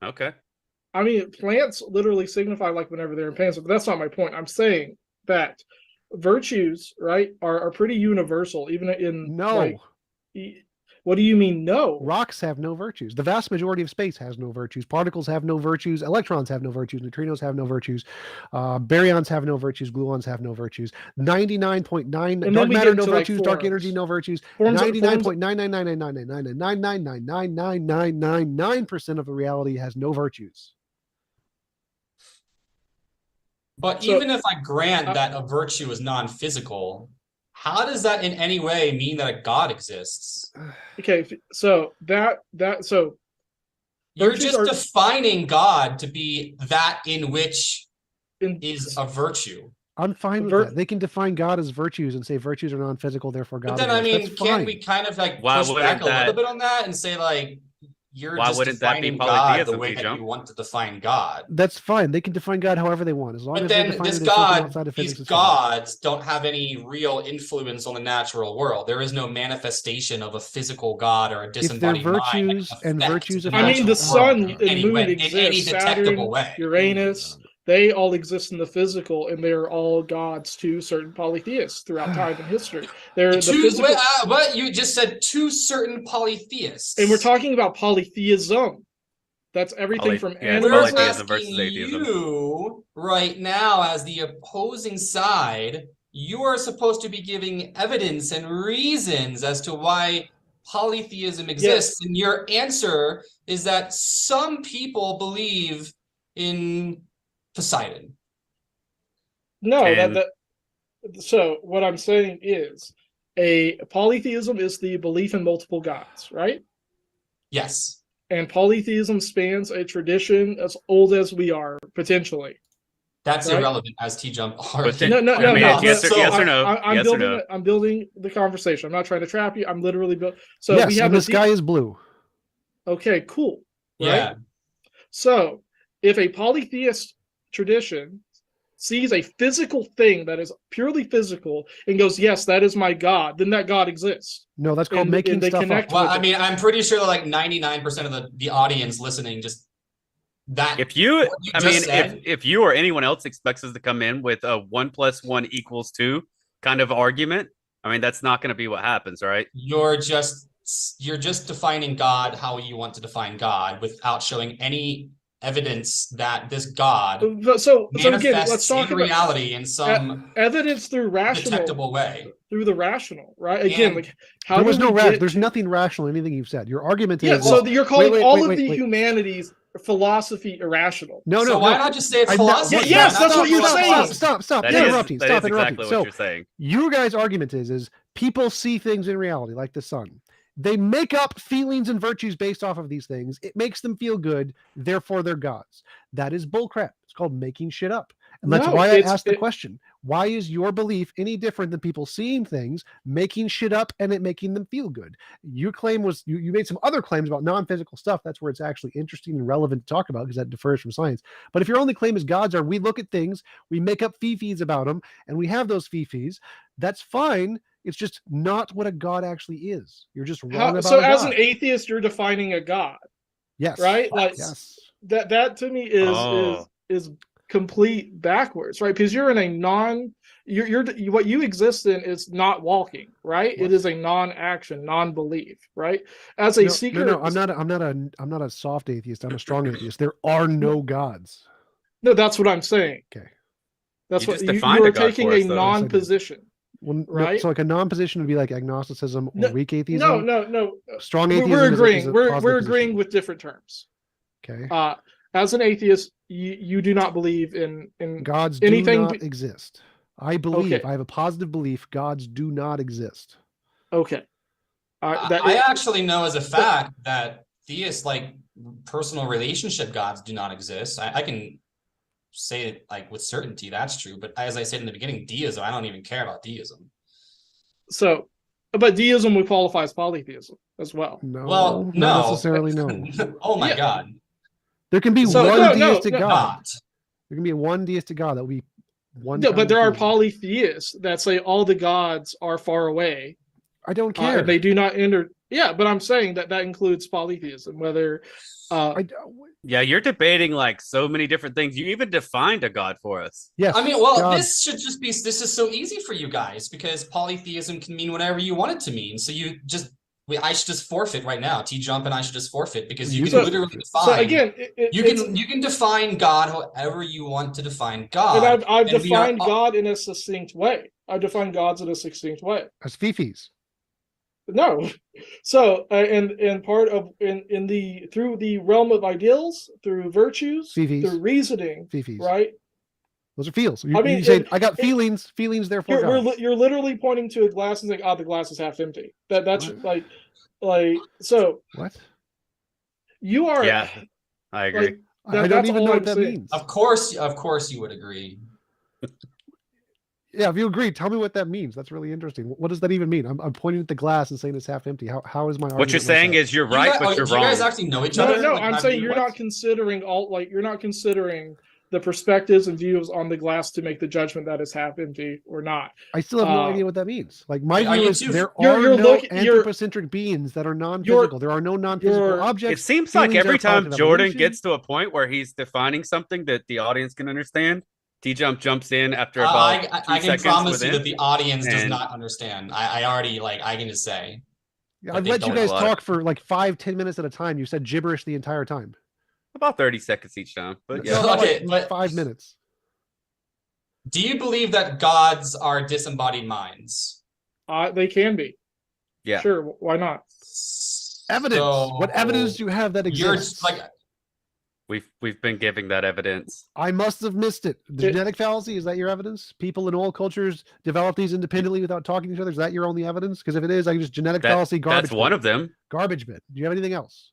Okay. I mean, plants literally signify like whenever they're in pain, but that's not my point. I'm saying that virtues, right, are pretty universal, even in what do you mean no? Rocks have no virtues. The vast majority of space has no virtues. Particles have no virtues. Electrons have no virtues. Neutrinos have no virtues. Baryons have no virtues. Gluons have no virtues. 99.9 dark matter no virtues. Dark energy no virtues. 99.99999999999% of the reality has no virtues. But even if I grant that a virtue is non-physical, how does that in any way mean that a God exists? Okay, so so you're just defining God to be that in which is a virtue. I'm fine with that. They can define God as virtues and say virtues are non-physical, therefore God. But then, I mean, can't we kind of like push back a little bit on that and say like, why wouldn't that be polytheism, the way that you want to define God? That's fine. They can define God however they want, as long as then this God, these gods don't have any real influence on the natural world. There is no manifestation of a physical God or a disembodied virtues and virtues of. I mean, the sun and moon exist. In any detectable way. Uranus. They all exist in the physical, and they're all gods to certain polytheists throughout time and history. They're the physical. But you just said to certain polytheists, and we're talking about polytheism. That's everything from animals. We're asking you right now, as the opposing side, you are supposed to be giving evidence and reasons as to why polytheism exists, and your answer is that some people believe in Poseidon. No, so what I'm saying is a polytheism is the belief in multiple gods, right? Yes. And polytheism spans a tradition as old as we are, potentially. That's irrelevant, as TJump already. No. Yes or no? I'm building the conversation. I'm not trying to trap you. I'm literally building. So yes, we have and the sky is blue. Okay, cool. Right? Yeah. So if a polytheist tradition sees a physical thing that is purely physical and goes, yes, that is my God, then that God exists. No, that's called making stuff up. Well, I mean, I'm pretty sure that like 99% of the audience listening just that. If you or anyone else expects us to come in with a 1 + 1 = 2 kind of argument, I mean, that's not going to be what happens, right? You're just defining God how you want to define God without showing any evidence that this God manifests let's talk in reality in some evidence through rational detectable way. Through the rational, right? Again, like how there's nothing rational in anything you've said. Your argument is so you're calling all of the humanities philosophy irrational. So why not just say it's philosophy? Yes, that's what you're saying. Stop interrupting. Stop interrupting. So what you're saying. Your guys' argument is people see things in reality, like the sun. They make up feelings and virtues based off of these things. It makes them feel good. Therefore, they're gods. That is bullcrap. It's called making shit up. And that's No, why I it's- asked the question. Why is your belief any different than people seeing things, making shit up, and it making them feel good? Your claim was, you made some other claims about non-physical stuff. That's where it's actually interesting and relevant to talk about, because that differs from science. But if your only claim is gods are, we look at things, we make up fee-fees about them, and we have those fee-fees, that's fine. It's just not what a god actually is. You're just wrong about so a as god. an atheist, you're defining a god, Yes. right? Like Yes. that to me is complete backwards, right? Because you're in a you're what you exist in is not walking, right? What? It is a non-action, non-belief, right? As a seeker, No, I'm not a soft atheist. I'm a strong atheist. There are no gods. No, that's what I'm saying. Okay. That's You what just you defined are a god taking for a us, though. Yes, I did. non-position. Well, Right? so like a non-position would be like agnosticism or weak atheism. No. Strong atheism. We're is agreeing. a We're positive agreeing position. with different terms. Okay. As an atheist, you do not believe in Gods anything do not exist. I believe. Okay. I have a positive belief. Gods do not exist. Okay. I actually know as a fact that theists, like personal relationship gods, do not exist. I can say it like with certainty that's true, but as I said in the beginning, deism, I don't even care about deism. So, but deism would qualify as polytheism as well. No. Well, not no. necessarily. No. Oh my Yeah. God. There can be So, one no, deistic no, god. Not. There can be one deistic god that will be one. No, kind but of there are theism. polytheists that say all the gods are far away. I don't care. And they do not enter. Yeah, but I'm saying that includes polytheism. Whether Yeah, you're debating like so many different things. You even defined a god for us. Yes. I mean, well, God. this is so easy for you guys because polytheism can mean whatever you want it to mean. So I should just forfeit right now. TJump and I should just forfeit because you can literally define. So again, you can define God however you want to define God. And I've and defined God in a succinct way. I've defined gods in a succinct way. As fifis. No, so and part of in the through the realm of ideals, through virtues, Fifis. through reasoning, Fifis. right? Those are feels. I mean, you say I got feelings. Feelings, therefore God. You're literally pointing to a glass and saying, "Oh, the glass is half empty." That's What? like so. What? You are. Yeah, I agree. Like, I don't that's even all know I'm what that saying. means. Of course, you would agree. Yeah, if you agree, tell me what that means. That's really interesting. What does that even mean? I'm pointing at the glass and saying it's half empty. How is my argument? What you're saying is you're right, but you're do wrong. you guys actually know each No, other? no. Like, I'm saying you're not considering you're not considering the perspectives and views on the glass to make the judgment that it's half empty or not. I still have no idea what that means. Like my Are view you is too- there you're are no looking- anthropocentric beings that are non-physical. There are no non-physical objects. It seems like Feelings are every a product time of Jordan evolution. gets to a point where he's defining something that the audience can understand, TJump jumps in after about I 2 can seconds promise within. you that the audience does and- not understand. I already I can just say. Yeah, but I've they let you don't guys apply. talk for like 5-10 minutes at a time. You said gibberish the entire time. About 30 seconds each time. But No, yeah. no, Okay, like but- 5 minutes. Do you believe that gods are disembodied minds? They can be. Yeah. Sure. Why not? Evidence. What evidence do So you have that You're exists? like We've been giving that evidence. I must have missed it. The It- genetic fallacy, is that your evidence? People in all cultures develop these independently without talking to each other. Is that your only evidence? Because if it is, I can just genetic fallacy, garbage That's one bin. of them. Garbage bin. Do you have anything else?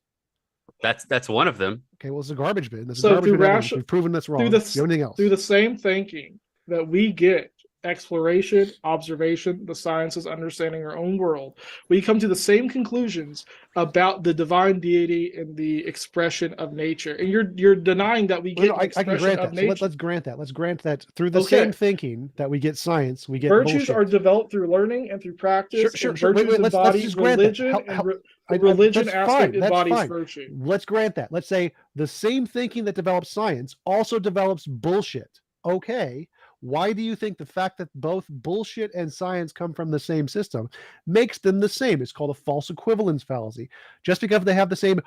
That's one of them. Okay, well, it's a garbage bin. That's So a garbage through bin evidence. ration- We've proven that's wrong. through Do the you have anything else? Through the same thinking that we get, exploration, observation, the sciences, understanding our own world, we come to the same conclusions about the divine deity and the expression of nature. And you're denying that we Well, get no, an I can expression grant of that. So nature. let's grant that. Let's grant that through the Okay. same thinking that we get science, we get Virtues bullshit. are developed through learning and through practice. Sure. And Wait, virtues let's embody just grant that. religion, Help- and help- the religion that's aspect fine, that's embodies fine. virtue. Let's grant that. Let's say the same thinking that develops science also develops bullshit. Okay. Why do you think the fact that both bullshit and science come from the same system makes them the same? It's called a false equivalence fallacy. Just because they have the same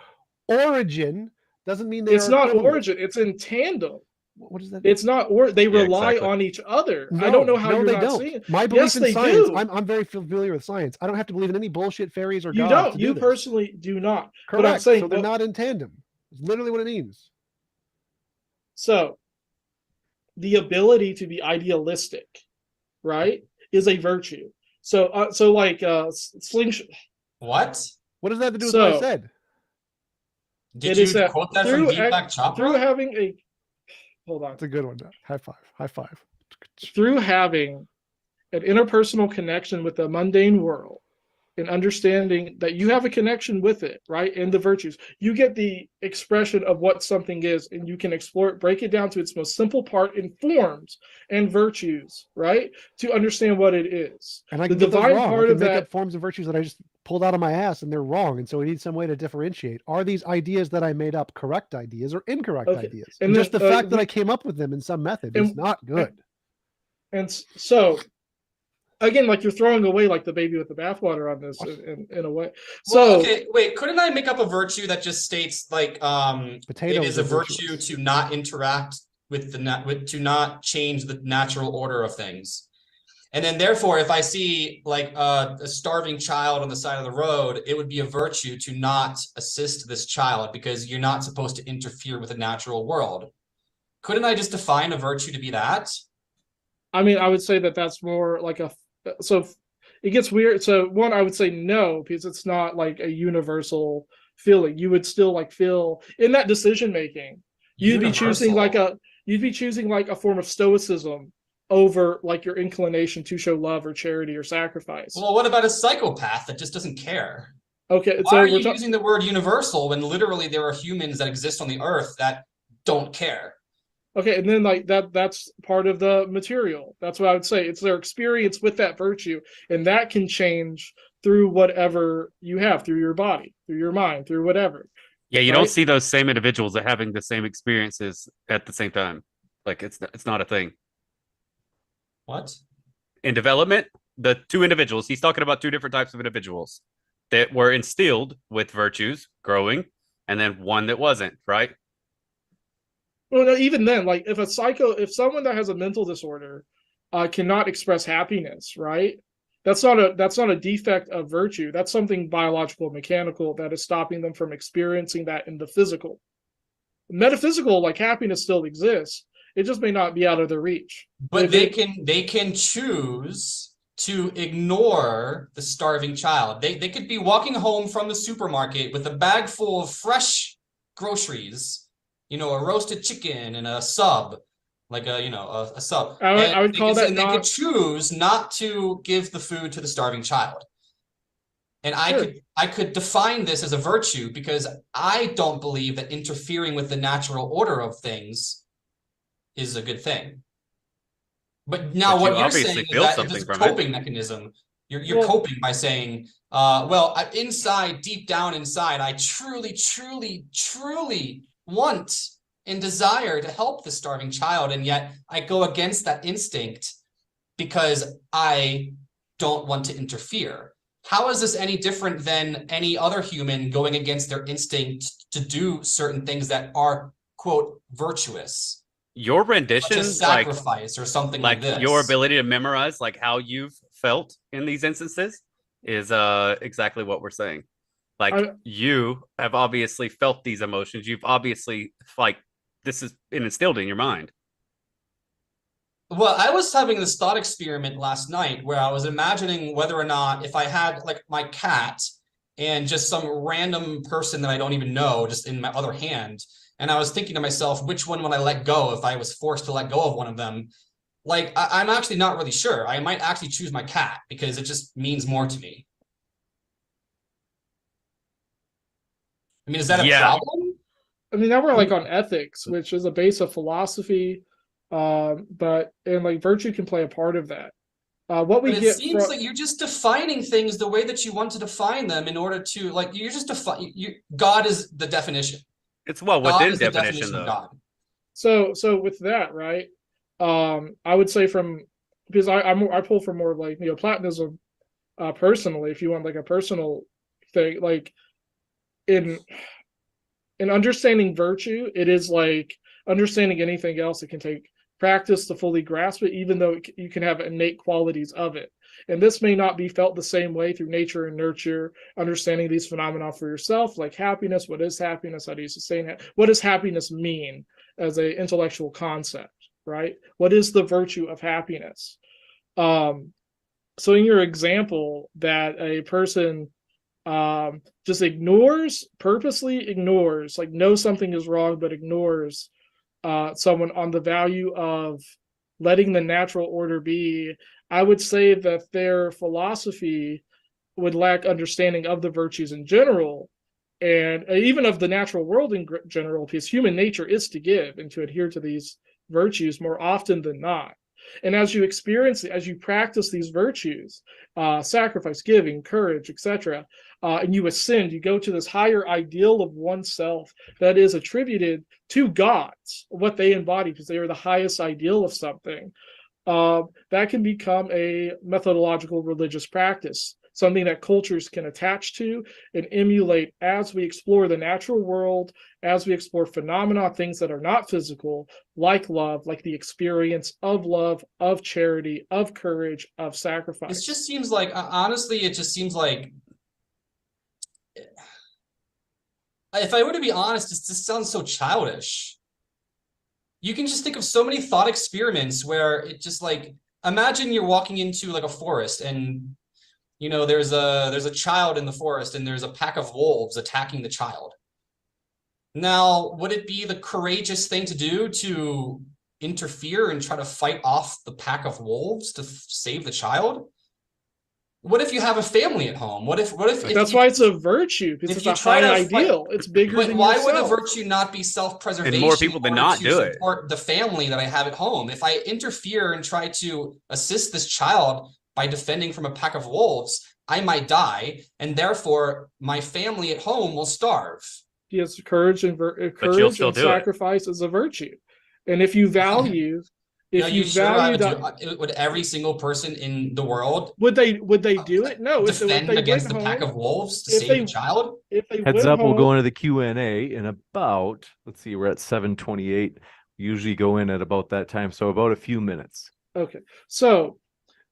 origin doesn't mean It's are not equivalent. origin, it's in tandem. What is that? It's not they Yeah, rely exactly. on each other. I don't know how no, you're they not don't. seeing it. My belief Yes, in they science, do. I'm very familiar with science. I don't have to believe in any bullshit fairies or You gods. don't. to You do this. personally do not. Correct. But I'm saying so they're not in tandem. It's literally what it means. so the ability to be idealistic, right, is a virtue. So slingshot. what? What does that have to do with what I So- said? Did It you is that quote that through from Deepak Chopra? through having a hold on. That's a good one. High five. High five. Through having an interpersonal connection with the mundane world and understanding that you have a connection with it, right? And the virtues, you get the expression of what something is, and you can explore it, break it down to its most simple part in forms and virtues, right? To understand what it is. And I The can get those divine wrong. I part can of make that, up forms of virtues that I just pulled out of my ass and they're wrong. And so we need some way to differentiate. Are these ideas that I made up correct ideas or incorrect Okay. ideas? And And just then, the fact that I came up with them in some method is not good. and so again, like you're throwing away like the baby with the bathwater on this in a way. So Well, okay, wait, couldn't I make up a virtue that just states like Potatoes it is a are virtue virtuous. to not interact with to not change the natural order of things? And then therefore, if I see like a starving child on the side of the road, it would be a virtue to not assist this child because you're not supposed to interfere with the natural world. Couldn't I just define a virtue to be that? I mean, I would say that that's more like so it gets weird. So one, I would say no, because it's not like a universal feeling. You would still like feel in that decision making. You'd be choosing like a form of stoicism over like your inclination to show love or charity or sacrifice. Well, what about a psychopath that just doesn't care? Okay, Why so are you using the word universal when literally there are humans that exist on the earth that don't care? Okay, and then like that's part of the material. That's what I would say. It's their experience with that virtue, and that can change through whatever you have, through your body, through your mind, through whatever. Yeah, you Right? don't see those same individuals that having the same experiences at the same time. Like it's not a thing. What? In development, the two individuals, he's talking about two different types of individuals that were instilled with virtues growing, and then one that wasn't, right? Well, no, even then, like if someone that has a mental disorder cannot express happiness, right? That's not a defect of virtue. That's something biological, mechanical that is stopping them from experiencing that in the physical. Metaphysical, like happiness, still exists. It just may not be out of their reach. But they can choose to ignore the starving child. They could be walking home from the supermarket with a bag full of fresh groceries. You know, a roasted chicken and a sub, like a sub. I would call that they could choose not to give the food to the starving child. And I could define this as a virtue because I don't believe that interfering with the natural order of things is a good thing. But now what you're saying is that if it's a coping mechanism, you're coping by saying, deep down inside, I truly, truly, truly want and desire to help the starving child, and yet I go against that instinct because I don't want to interfere. How is this any different than any other human going against their instinct to do certain things that are, quote, virtuous? Your rendition, sacrifice or something like this. Your ability to memorize like how you've felt in these instances is exactly what we're saying. Like you have obviously felt these emotions. You've obviously this is instilled in your mind. Well, I was having this thought experiment last night where I was imagining whether or not if I had like my cat and just some random person that I don't even know just in my other hand, and I was thinking to myself, which one would I let go if I was forced to let go of one of them? Like, I'm actually not really sure. I might actually choose my cat because it just means more to me. I mean, is that a problem? I mean, now we're like on ethics, which is a base of philosophy, but virtue can play a part of that. It seems like you're just defining things the way that you want to define them in order to you're just God is the definition. It's within definition though. God. So with that, right? I would say because I pull from more like Neoplatonism, personally. If you want like a personal thing, like in understanding virtue, it is like understanding anything else. It can take practice to fully grasp it, even though you can have innate qualities of it. And this may not be felt the same way through nature and nurture, understanding these phenomena for yourself, like happiness. What is happiness? How do you sustain it? What does happiness mean as an intellectual concept, right? What is the virtue of happiness? So in your example that a person just purposely ignores, like knows something is wrong, but ignores someone on the value of letting the natural order be, I would say that their philosophy would lack understanding of the virtues in general, and even of the natural world in general, because human nature is to give and to adhere to these virtues more often than not. And as you experience it, as you practice these virtues, sacrifice, giving, courage, etc., and you ascend, you go to this higher ideal of oneself that is attributed to gods, what they embody, because they are the highest ideal of something. That can become a methodological religious practice, something that cultures can attach to and emulate as we explore the natural world, as we explore phenomena, things that are not physical, like love, like the experience of love, of charity, of courage, of sacrifice. It just seems like, honestly, it just seems like, if I were to be honest, it just sounds so childish. You can just think of so many thought experiments where it just like, imagine you're walking into like a forest and there's a child in the forest and there's a pack of wolves attacking the child. Now, would it be the courageous thing to do to interfere and try to fight off the pack of wolves to save the child? What if you have a family at home? What if that's why it's a virtue, because it's a high ideal. It's bigger than why yourself. Would a virtue not be self-preservation? And more people than not do it. Support the family that I have at home. If I interfere and try to assist this child by defending from a pack of wolves, I might die, and therefore my family at home will starve. Yes, courage and sacrifice is a virtue, and if you value, would every single person in the world would they do it? No, defend against the pack of wolves to save the child. If they heads up, we'll go into the Q&A in about, let's see, we're at 7:28. We usually go in at about that time, so about a few minutes. Okay, so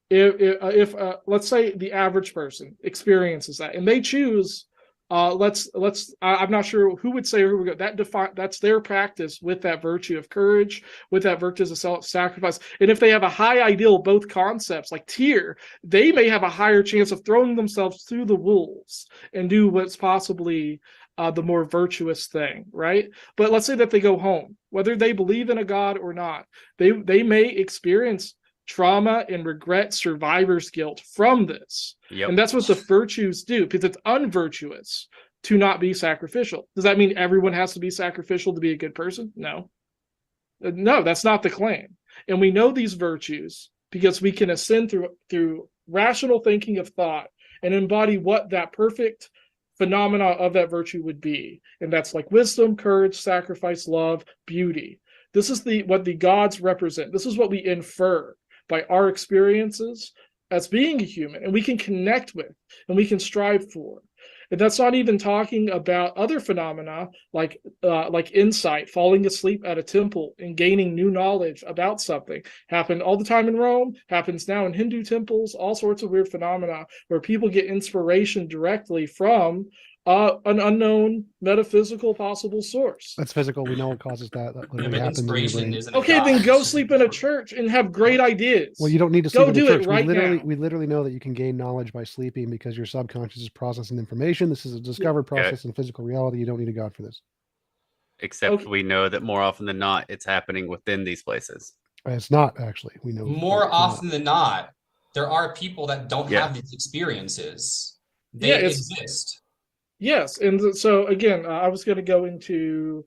if let's say the average person experiences that and they choose, I'm not sure who would say or who would go, that's their practice with that virtue of courage, with that virtue of self-sacrifice. And if they have a high ideal, both concepts like tier, they may have a higher chance of throwing themselves through the wolves and do what's possibly the more virtuous thing, right? But let's say that they go home, whether they believe in a god or not, they may experience trauma and regret, survivor's guilt from this. Yep. And that's what the virtues do, because it's unvirtuous to not be sacrificial. Does that mean everyone has to be sacrificial to be a good person? No, that's not the claim. And we know these virtues because we can ascend through rational thinking of thought and embody what that perfect phenomena of that virtue would be. And that's like wisdom, courage, sacrifice, love, beauty. This is what the gods represent. This is what we infer by our experiences as being a human, and we can connect with, and we can strive for. And that's not even talking about other phenomena like insight, falling asleep at a temple and gaining new knowledge about something. Happened all the time in Rome, happens now in Hindu temples, all sorts of weird phenomena where people get inspiration directly from an unknown metaphysical possible source. That's physical. We know what causes that. That literally happens in your brain. Okay, then go sleep in a church and have great ideas. Well, you don't need to sleep in a church. Now. We literally know that you can gain knowledge by sleeping because your subconscious is processing information. This is a discovered process in physical reality. You don't need a god for this. Except we know that more often than not, it's happening within these places. It's not actually. We know more often than not, there are people that don't have these experiences. They exist. Yes, and so again, I was going to go into.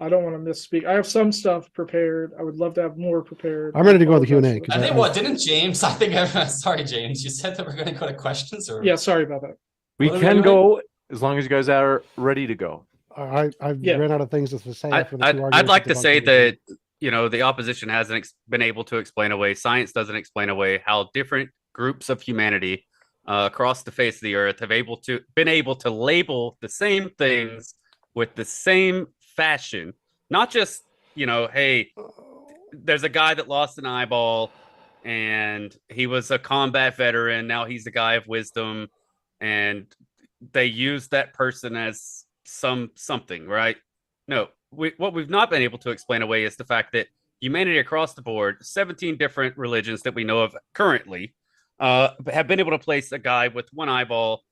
I don't want to misspeak. I have some stuff prepared. I would love to have more prepared. I'm ready to go to the Q&A. I think didn't James? Sorry, James. You said that we're going to go to questions, or sorry about that. We can go as long as you guys are ready to go. I ran out of things to say. I'd like to say that the opposition hasn't been able to explain away. Science doesn't explain away how different groups of humanity across the face of the earth have been able to label the same things with the same fashion. Not just hey, there's a guy that lost an eyeball and he was a combat veteran, now he's a guy of wisdom, and they use that person as something, right? No, what we've not been able to explain away is the fact that humanity across the board, 17 different religions that we know of currently, have been able to place a guy with one eyeball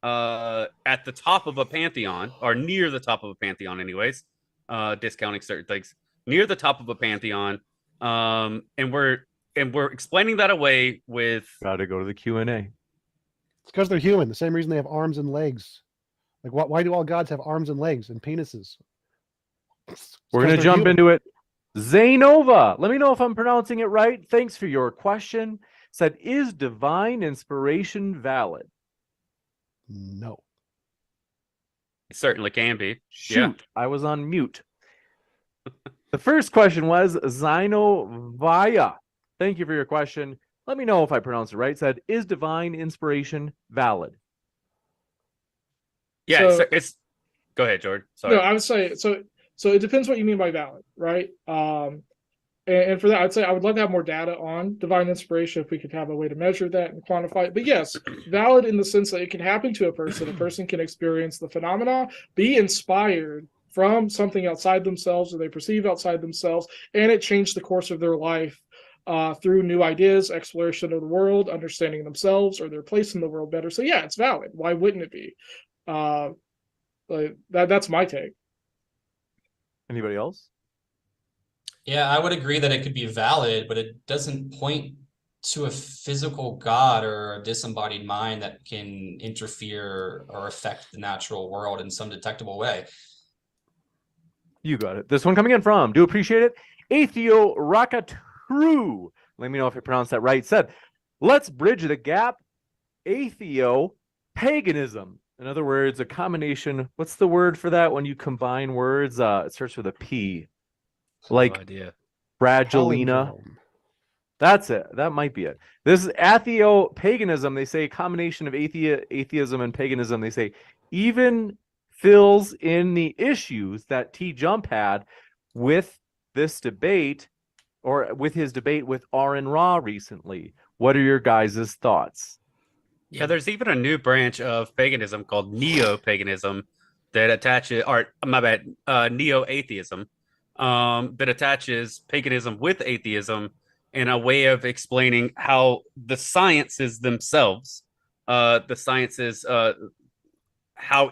at the top of a pantheon, or near the top of a pantheon anyways, discounting certain things, near the top of a pantheon, and we're explaining that away with Got to go to the Q&A. It's because they're human. The same reason they have arms and legs. Like, why do all gods have arms and legs and penises? We're going to jump into it. Zaynova, let me know if I'm pronouncing it right. Thanks for your question. Said, is divine inspiration valid? No. it certainly can be. Shoot, Yeah. I was on mute. The first question was Zainovaya. Thank you for your question. Let me know if I pronounced it right. Said, is divine inspiration valid? Yeah, So- it's go ahead, Jordan. Sorry. No, I would say so. So it depends what you mean by valid, right? And for that, I'd say I would love to have more data on divine inspiration if we could have a way to measure that and quantify it. But yes, valid in the sense that it can happen to a person. A person can experience the phenomena, be inspired from something outside themselves or they perceive outside themselves, and it changed the course of their life through new ideas, exploration of the world, understanding themselves or their place in the world better. So yeah, it's valid. Why wouldn't it be? That's my take. Anybody else? Yeah, I would agree that it could be valid, but it doesn't point to a physical God or a disembodied mind that can interfere or affect the natural world in some detectable way. You got it. This one coming in from, do appreciate it, Atheo Rakatru. Let me know if I pronounced that right. Said, let's bridge the gap. Atheo paganism. In other words, a combination. What's the word for that when you combine words? It starts with a P. Like No idea. Fragilina. Palindrome. That's it. That might be it. This is atheo paganism. They say a combination of atheism and paganism. They say even fills in the issues that TJump had with this debate, or with his debate with Aaron Ra recently. What are your guys' thoughts? Yeah, there's even a new branch of paganism called neo-paganism that attaches, or my bad, neo-atheism, that attaches paganism with atheism in a way of explaining how the sciences themselves, how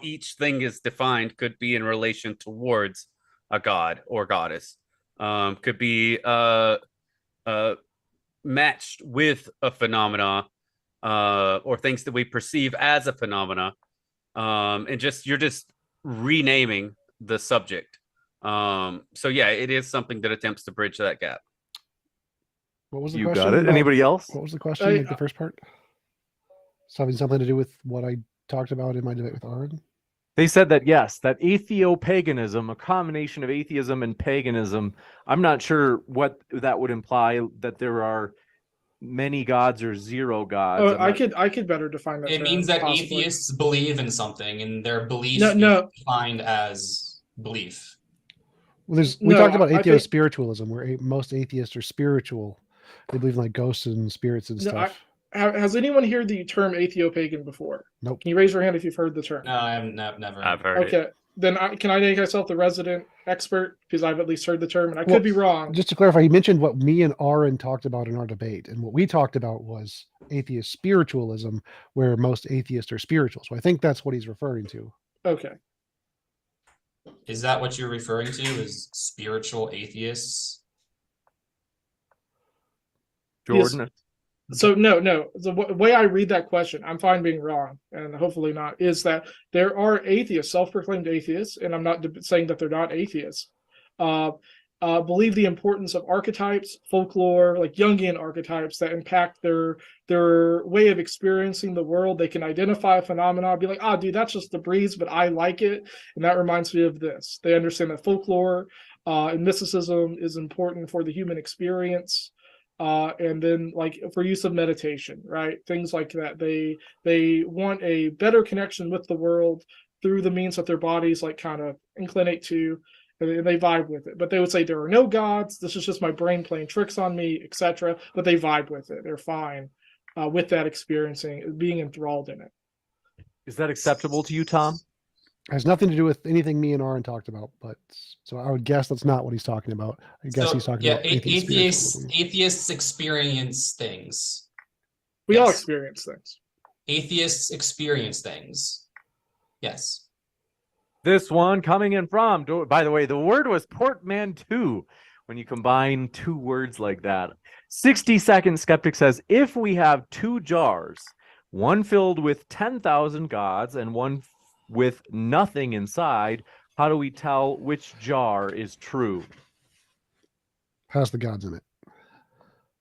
each thing is defined could be in relation towards a god or goddess, could be matched with a phenomena, or things that we perceive as a phenomena, and you're just renaming the subject. So yeah, it is something that attempts to bridge that gap. What was the You question? got it. about- Anybody else? What was the question? Like the first part? It's having something to do with what I talked about in my debate with Aaron? They said that, yes, that atheo-paganism, a combination of atheism and paganism, I'm not sure what that would imply, that there are many gods or zero gods. Oh, I could better define that It term, means that possibly. atheists believe in something and their belief No. is defined as belief. Well, we No, talked about I think- atheo-spiritualism, where most atheists are spiritual. They believe in like ghosts and spirits and No, stuff. Has anyone heard the term atheo-pagan before? Nope. Can you raise your hand if you've heard the term? No, I haven't, never. I've heard it. Okay, then can I make myself the resident expert because I've at least heard the term, and I Well, could be wrong. Just to clarify, he mentioned what me and Aaron talked about in our debate, and what we talked about was atheist spiritualism, where most atheists are spiritual. So I think that's what he's referring to. Okay. Is that what you're referring to, is spiritual atheists? Jordan. So no. The way I read that question, I'm fine being wrong, and hopefully not, is that there are atheists, self-proclaimed atheists, and I'm not saying that they're not atheists, believe the importance of archetypes, folklore, like Jungian archetypes that impact their way of experiencing the world. They can identify a phenomenon, be like, dude, that's just the breeze, but I like it, and that reminds me of this. They understand that folklore and mysticism is important for the human experience. And then like for use of meditation, right? Things like that. They want a better connection with the world through the means that their bodies like kind of inclinate to, and they vibe with it. But they would say there are no gods. This is just my brain playing tricks on me, etc. But they vibe with it. They're fine with that experiencing, being enthralled in it. Is that acceptable to you, Tom? It has nothing to do with anything me and Aaron talked about, but so I would guess that's not what he's talking about. I guess he's talking about atheists spiritualism. experience things. We all Yes. experience things. Atheists experience things. Yes. This one coming in from, by the way, the word was portmanteau when you combine two words like that. 60-second skeptic says, if we have two jars, one filled with 10,000 gods and one with nothing inside, how do we tell which jar is true? Has the gods in it.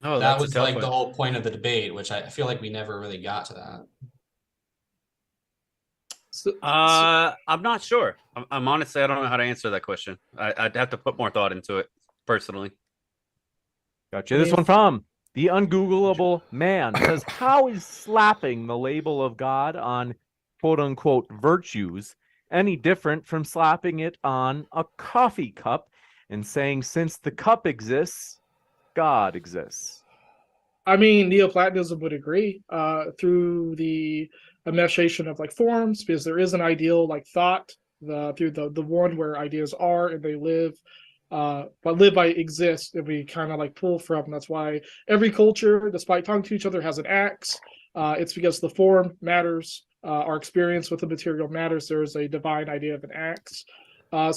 Oh, That that's a was tough like one. the whole point of the debate, which I feel like we never really got to that. I'm not sure. I'm honestly, I don't know how to answer that question. I'd have to put more thought into it personally. Gotcha. This one from the ungoogleable man says, how is slapping the label of God on quote unquote virtues any different from slapping it on a coffee cup and saying, since the cup exists, God exists? I mean, Neoplatonism would agree through the emancipation of like forms, because there is an ideal like thought through the one where ideas are and they live, but live by exist, and we kind of like pull from. That's why every culture, despite talking to each other, has an axe. It's because the form matters. Our experience with the material matters. There is a divine idea of an axe.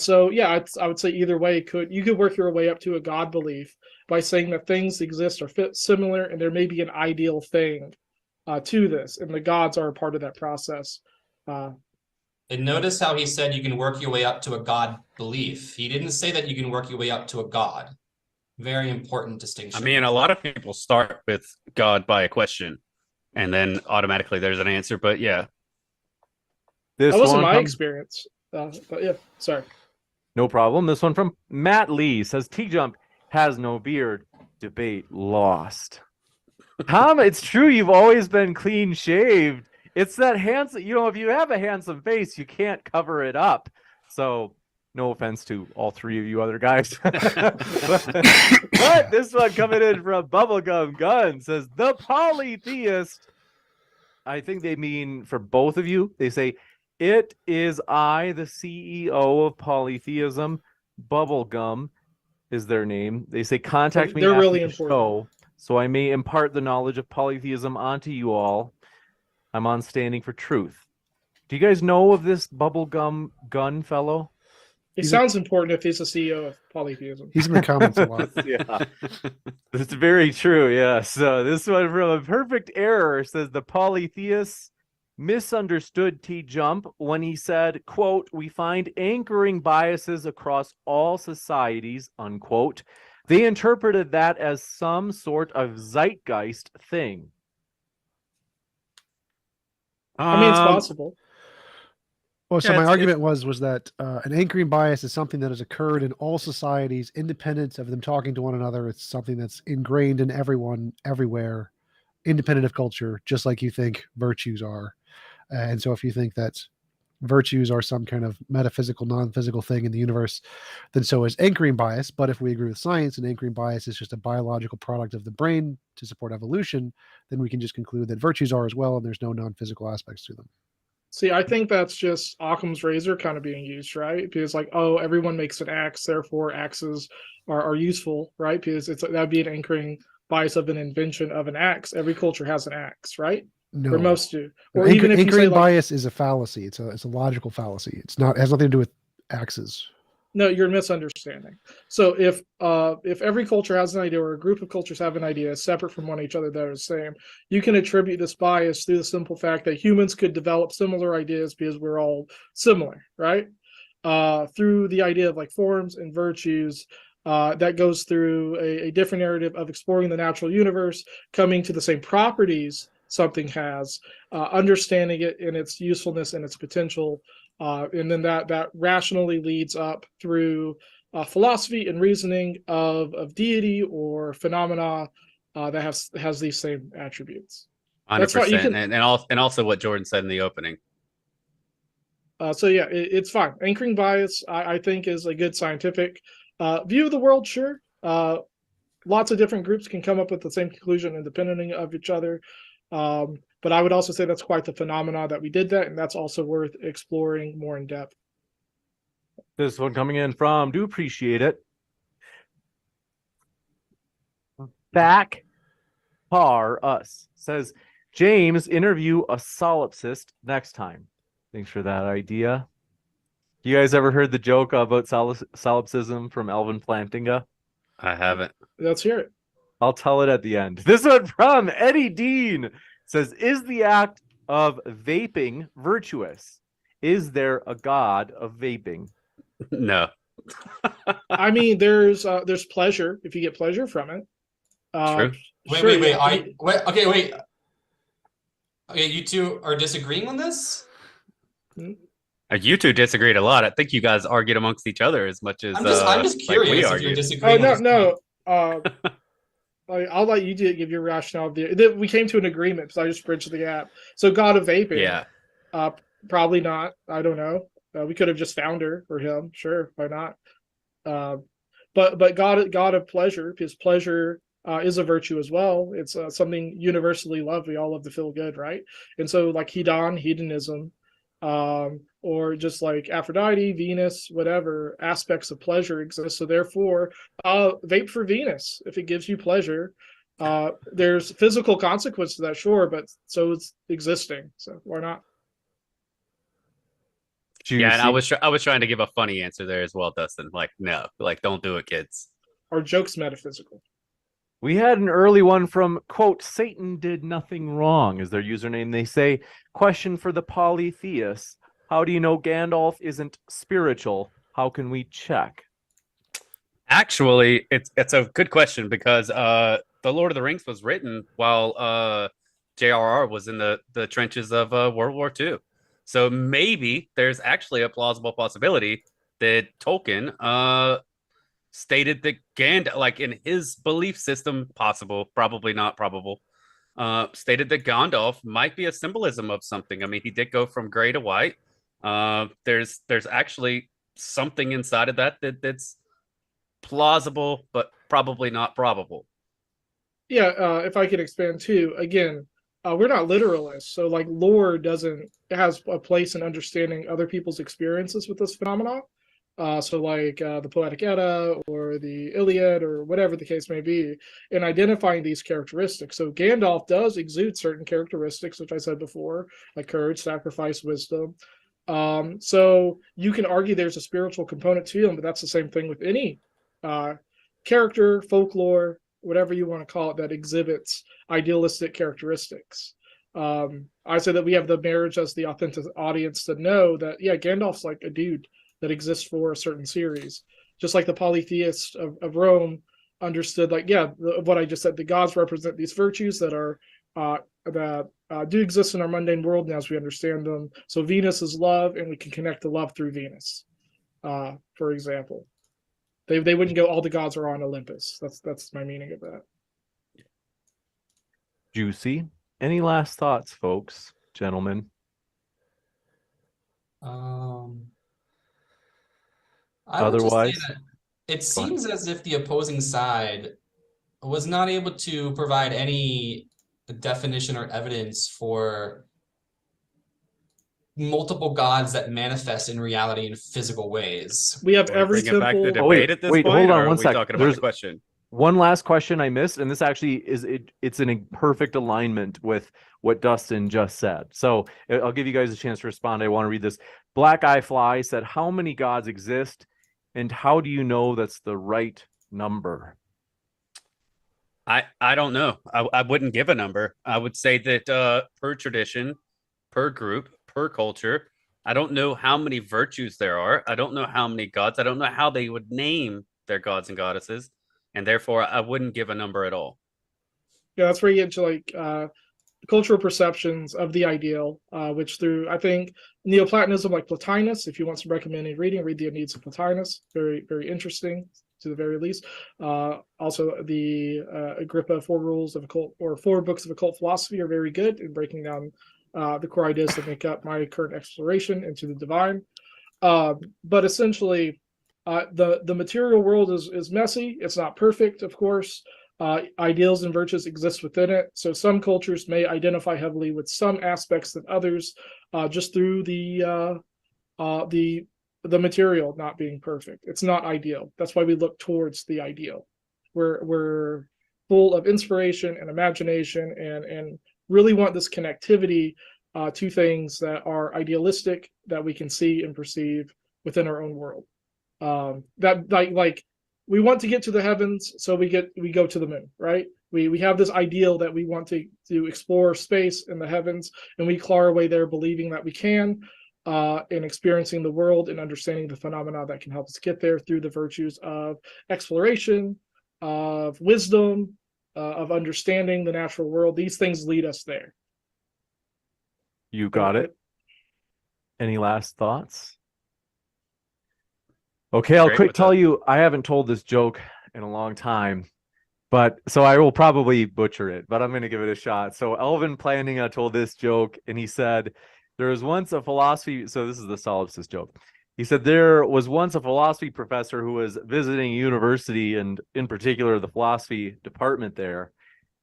So yeah, I would say either way you could work your way up to a God belief by saying that things exist or fit similar, and there may be an ideal thing to this, and the gods are a part of that process. And notice how he said you can work your way up to a God belief. He didn't say that you can work your way up to a God. Very important distinction. I mean, a lot of people start with God by a question, and then automatically there's an answer. But yeah, That wasn't my experience. But yeah, sorry. No problem. This one from Matt Lee says, TJump has no beard. Debate lost. Tom, it's true. You've always been clean shaved. It's that handsome, if you have a handsome face, you can't cover it up. So no offense to all three of you other guys. but this one coming in from Bubblegum Gun says, the polytheist, I think they mean for both of you. They say, it is I, the CEO of Polytheism. Bubblegum is their name. They say, contact me They're after really the important. show so I may impart the knowledge of polytheism onto you all. I'm on standing for truth. Do you guys know of this Bubblegum Gun fellow? It sounds important if he's the CEO of Polytheism. He's in the comments a lot. Yeah, it's very true. Yeah. So this one from A Perfect Error says the polytheists misunderstood TJump when he said, quote, we find anchoring biases across all societies, unquote. They interpreted that as some sort of zeitgeist thing. I mean, it's possible. Well, so Yeah, my it's- argument was that an anchoring bias is something that has occurred in all societies, independent of them talking to one another. It's something that's ingrained in everyone, everywhere, independent of culture, just like you think virtues are. And so if you think that virtues are some kind of metaphysical, non-physical thing in the universe, then so is anchoring bias. But if we agree with science and anchoring bias is just a biological product of the brain to support evolution, then we can just conclude that virtues are as well, and there's no non-physical aspects to them. See, I think that's just Occam's razor kind of being used, right? Because like, oh, everyone makes an axe, therefore axes are useful, right? Because that'd be an anchoring bias of an invention of an axe. Every culture has an axe, right? No, Or most do. Or Anchor, even if you say anchoring like, bias is a fallacy. It's a logical fallacy. It has nothing to do with axes. no, you're misunderstanding. So if every culture has an idea, or a group of cultures have an idea separate from one each other that are the same, you can attribute this bias through the simple fact that humans could develop similar ideas because we're all similar, right? Through the idea of like forms and virtues, that goes through a different narrative of exploring the natural universe, coming to the same properties something has, understanding it in its usefulness and its potential. And then that rationally leads up through philosophy and reasoning of deity or phenomena that has these same attributes. 100%. And also what Jordan said in the opening. So yeah, it's fine. Anchoring bias, I think, is a good scientific view of the world. Sure, lots of different groups can come up with the same conclusion independently of each other. But I would also say that's quite the phenomena that we did that, and that's also worth exploring more in depth. This one coming in from, do appreciate it. Back par us says, James, interview a solipsist next time. Thanks for that idea. You guys ever heard the joke about solipsism from Alvin Plantinga? I haven't. Let's hear it. I'll tell it at the end. This one from Eddie Dean says, is the act of vaping virtuous? Is there a god of vaping? No. I mean, there's pleasure if you get pleasure from it. True. Wait. Okay, you two are disagreeing on this? You two disagreed a lot. I think you guys argued amongst each other as much as I'm just like curious we if you're argued. disagreeing. I'll let you give your rationale. We came to an agreement because I just bridged the gap. So God of vaping, Yeah. probably not. I don't know. We could have just found her or him. Sure, why not? But God of pleasure, because pleasure is a virtue as well. It's something universally loved. We all love to feel good, right? And so like hedonism, or just like Aphrodite, Venus, whatever aspects of pleasure exist. So therefore, vape for Venus if it gives you pleasure. There's physical consequence to that, sure, but so it's existing. So why not? Yeah, and I was trying to give a funny answer there as well, Dustin. Like, no, like don't do it, kids. Our joke's metaphysical. We had an early one from, quote, Satan did nothing wrong is their username. They say, question for the polytheists. How do you know Gandalf isn't spiritual? How can we check? Actually, it's a good question because The Lord of the Rings was written while J.R.R. was in the trenches of World War II. So maybe there's actually a plausible possibility that Tolkien stated that Gandalf, like in his belief system, possible, probably not probable, stated that Gandalf might be a symbolism of something. I mean, he did go from gray to white. There's actually something inside of that's plausible, but probably not probable. Yeah, if I could expand too, again, we're not literalists, so like lore has a place in understanding other people's experiences with this phenomenon. So like the Poetic Edda or the Iliad or whatever the case may be, in identifying these characteristics. So Gandalf does exude certain characteristics, which I said before, like courage, sacrifice, wisdom. So you can argue there's a spiritual component to him, but that's the same thing with any character, folklore, whatever you want to call it, that exhibits idealistic characteristics. I say that we have the marriage as the authentic audience to know that, yeah, Gandalf's like a dude that exists for a certain series. Just like the polytheists of Rome understood, like, yeah, what I just said, the gods represent these virtues that are do exist in our mundane world and as we understand them. So Venus is love, and we can connect to love through Venus, for example. They wouldn't go, all the gods are on Olympus. That's my meaning of that. Juicy. Any last thoughts, folks, gentlemen? I would just say Otherwise, that it seems as if the opposing side was not able to provide any definition or evidence for multiple gods that manifest in reality in physical ways. We have every Bring it back to temple. debate at this wait, point, hold on or are one we sec. talking about There's the question? one last question I missed, and this actually it's in a perfect alignment with what Dustin just said. So I'll give you guys a chance to respond. I want to read this. Black Eye Fly said, how many gods exist, and how do you know that's the right number? I don't know. I wouldn't give a number. I would say that per tradition, per group, per culture, I don't know how many virtues there are. I don't know how many gods. I don't know how they would name their gods and goddesses. And therefore, I wouldn't give a number at all. Yeah, that's where you get to like cultural perceptions of the ideal, which through, I think, Neoplatonism, like Plotinus, if you want some recommended reading, read the Aeneid of Plotinus. Very, very interesting, to the very least. Also, the Agrippa 4 Rules of Occult, or 4 Books of Occult Philosophy, are very good in breaking down the core ideas that make up my current exploration into the divine. But essentially, the material world is messy. It's not perfect, of course. Ideals and virtues exist within it. So some cultures may identify heavily with some aspects than others, just through the material not being perfect. It's not ideal. That's why we look towards the ideal. We're full of inspiration and imagination, and really want this connectivity to things that are idealistic, that we can see and perceive within our own world. That like we want to get to the heavens, so we go to the moon, right? We have this ideal that we want to explore space in the heavens, and we claw our way there, believing that we can, and experiencing the world and understanding the phenomena that can help us get there through the virtues of exploration, of wisdom, of understanding the natural world. These things lead us there. You got it. Any last thoughts? Okay, I'll Great quick with tell that. you, I haven't told this joke in a long time, but so I will probably butcher it, but I'm going to give it a shot. So Elvin Plantinga told this joke, and he said, there was once a philosophy, so this is the solipsist joke. He said, there was once a philosophy professor who was visiting a university, and in particular, the philosophy department there.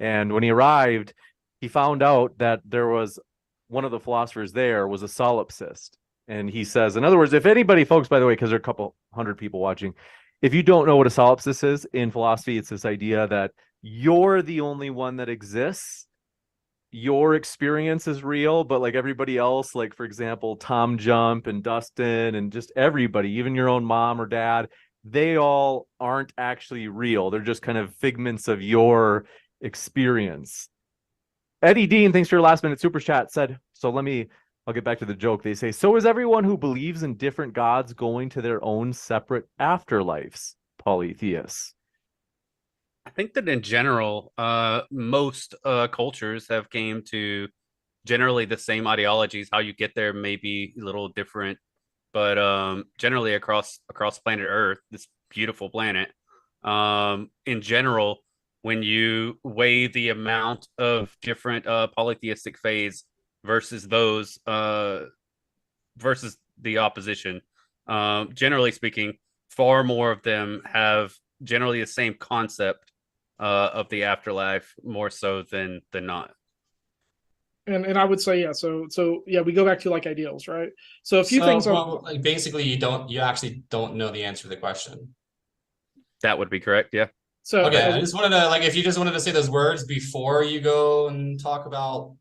And when he arrived, he found out that there was one of the philosophers there was a solipsist. And he says, in other words, if anybody, folks, by the way, because there are a couple hundred people watching, if you don't know what a solipsist is in philosophy, it's this idea that you're the only one that exists. Your experience is real, but like everybody else, like, for example, TJump and Dustin and just everybody, even your own mom or dad, they all aren't actually real. They're just kind of figments of your experience. Eddie Dean, thanks for your last minute super chat, said, I'll get back to the joke. They say, so is everyone who believes in different gods going to their own separate afterlives, polytheists? I think that in general, most cultures have came to generally the same ideologies. How you get there may be a little different, but generally across planet Earth, this beautiful planet, in general, when you weigh the amount of different polytheistic faiths versus those versus the opposition, generally speaking, far more of them have generally the same concept of the afterlife more so than not. And I would say, yeah, so yeah, we go back to like ideals, right? So a few things well, like basically you actually don't know the answer to the question. That would be correct, yeah. So okay, I just wanted to, like, if you just wanted to say those words before you go and talk about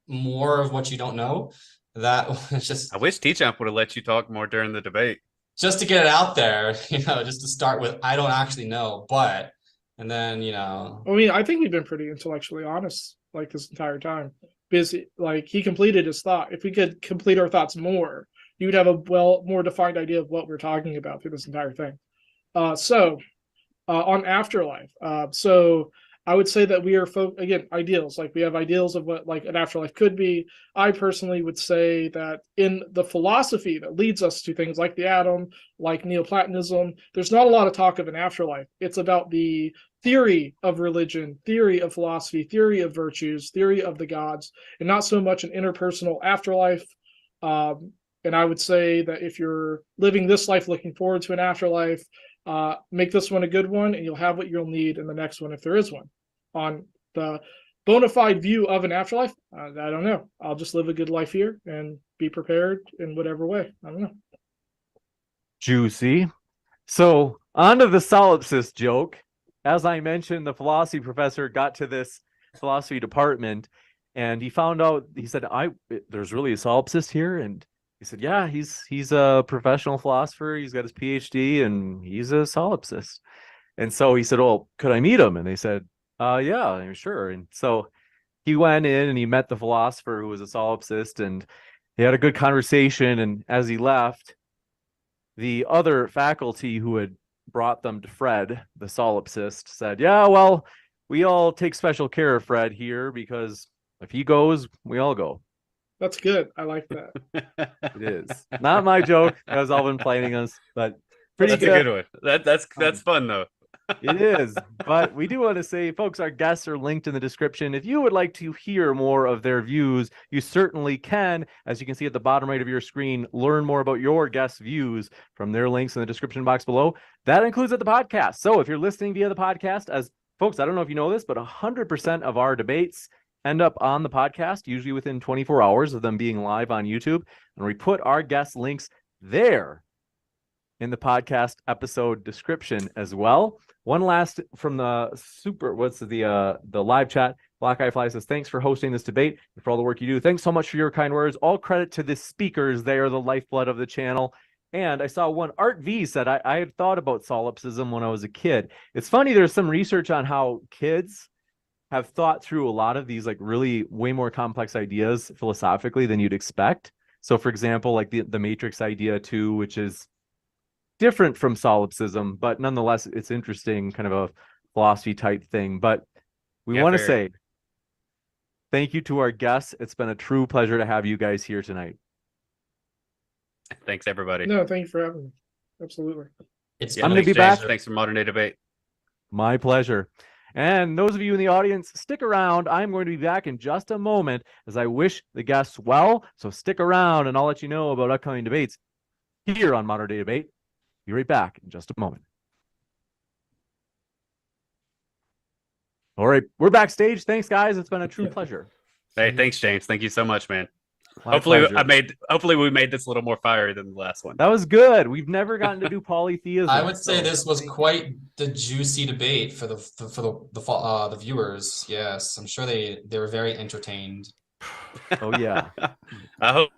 more of what you don't know, that was just, I wish TJump would have let you talk more during the debate. Just to get it out there, just to start with, I don't actually know, but, and then, I mean, I think we've been pretty intellectually honest like this entire time. Because like he completed his thought. If we could complete our thoughts more, you would have a more defined idea of what we're talking about through this entire thing. On afterlife, so I would say that we are again ideals. Like we have ideals of what like an afterlife could be. I personally would say that in the philosophy that leads us to things like the atom, like Neoplatonism, there's not a lot of talk of an afterlife. It's about the theory of religion, theory of philosophy, theory of virtues, theory of the gods, and not so much an interpersonal afterlife. And I would say that if you're living this life looking forward to an afterlife, make this one a good one, and you'll have what you'll need in the next one if there is one. On the bona fide view of an afterlife, I don't know. I'll just live a good life here and be prepared in whatever way. I don't know. Juicy. So on to the solipsist joke. As I mentioned, the philosophy professor got to this philosophy department, and he found out, he said, there's really a solipsist here? And he said, yeah, he's a professional philosopher. He's got his PhD, and he's a solipsist. And so he said, well, could I meet him? And they said, yeah, sure. And so he went in and he met the philosopher who was a solipsist, and they had a good conversation. And as he left, the other faculty who had brought them to Fred, the solipsist, said, yeah, well, we all take special care of Fred here, because if he goes, we all go. That's good. I like that. It is not my joke. That was Alvin playing us, but pretty That's good. a good one. That's fun though. It is. But we do want to say, folks, our guests are linked in the description. If you would like to hear more of their views, you certainly can. As you can see at the bottom right of your screen, learn more about your guests' views from their links in the description box below. That includes at the podcast. So if you're listening via the podcast, as folks, I don't know if you know this, but 100% of our debates end up on the podcast, usually within 24 hours of them being live on YouTube. And we put our guest links there in the podcast episode description as well. One last from the live chat. Black Eye Fly says, thanks for hosting this debate and for all the work you do. Thanks so much for your kind words. All credit to the speakers. They are the lifeblood of the channel. And I saw one, Art V said, I had thought about solipsism when I was a kid. It's funny, there's some research on how kids have thought through a lot of these like really way more complex ideas philosophically than you'd expect. So for example, like the matrix idea too, which is different from solipsism, but nonetheless, it's interesting, kind of a philosophy type thing. But we want to say thank you to our guests. It's been a true pleasure to have you guys here tonight. Thanks, everybody. No, thank you for having me. Absolutely. I'm going to be back. Thanks for Modern Day Debate. My pleasure. And those of you in the audience, stick around. I'm going to be back in just a moment as I wish the guests well. So stick around and I'll let you know about upcoming debates here on Modern Day Debate. Be right back in just a moment. All right, we're backstage. Thanks, guys. It's been a true pleasure. Hey, thanks, James. Thank you so much, man. My Hopefully pleasure. we made this a little more fiery than the last one. That was good. We've never gotten to do polytheism. I would say this was quite the juicy debate for the viewers. Yes, I'm sure they were very entertained. Oh yeah. I hope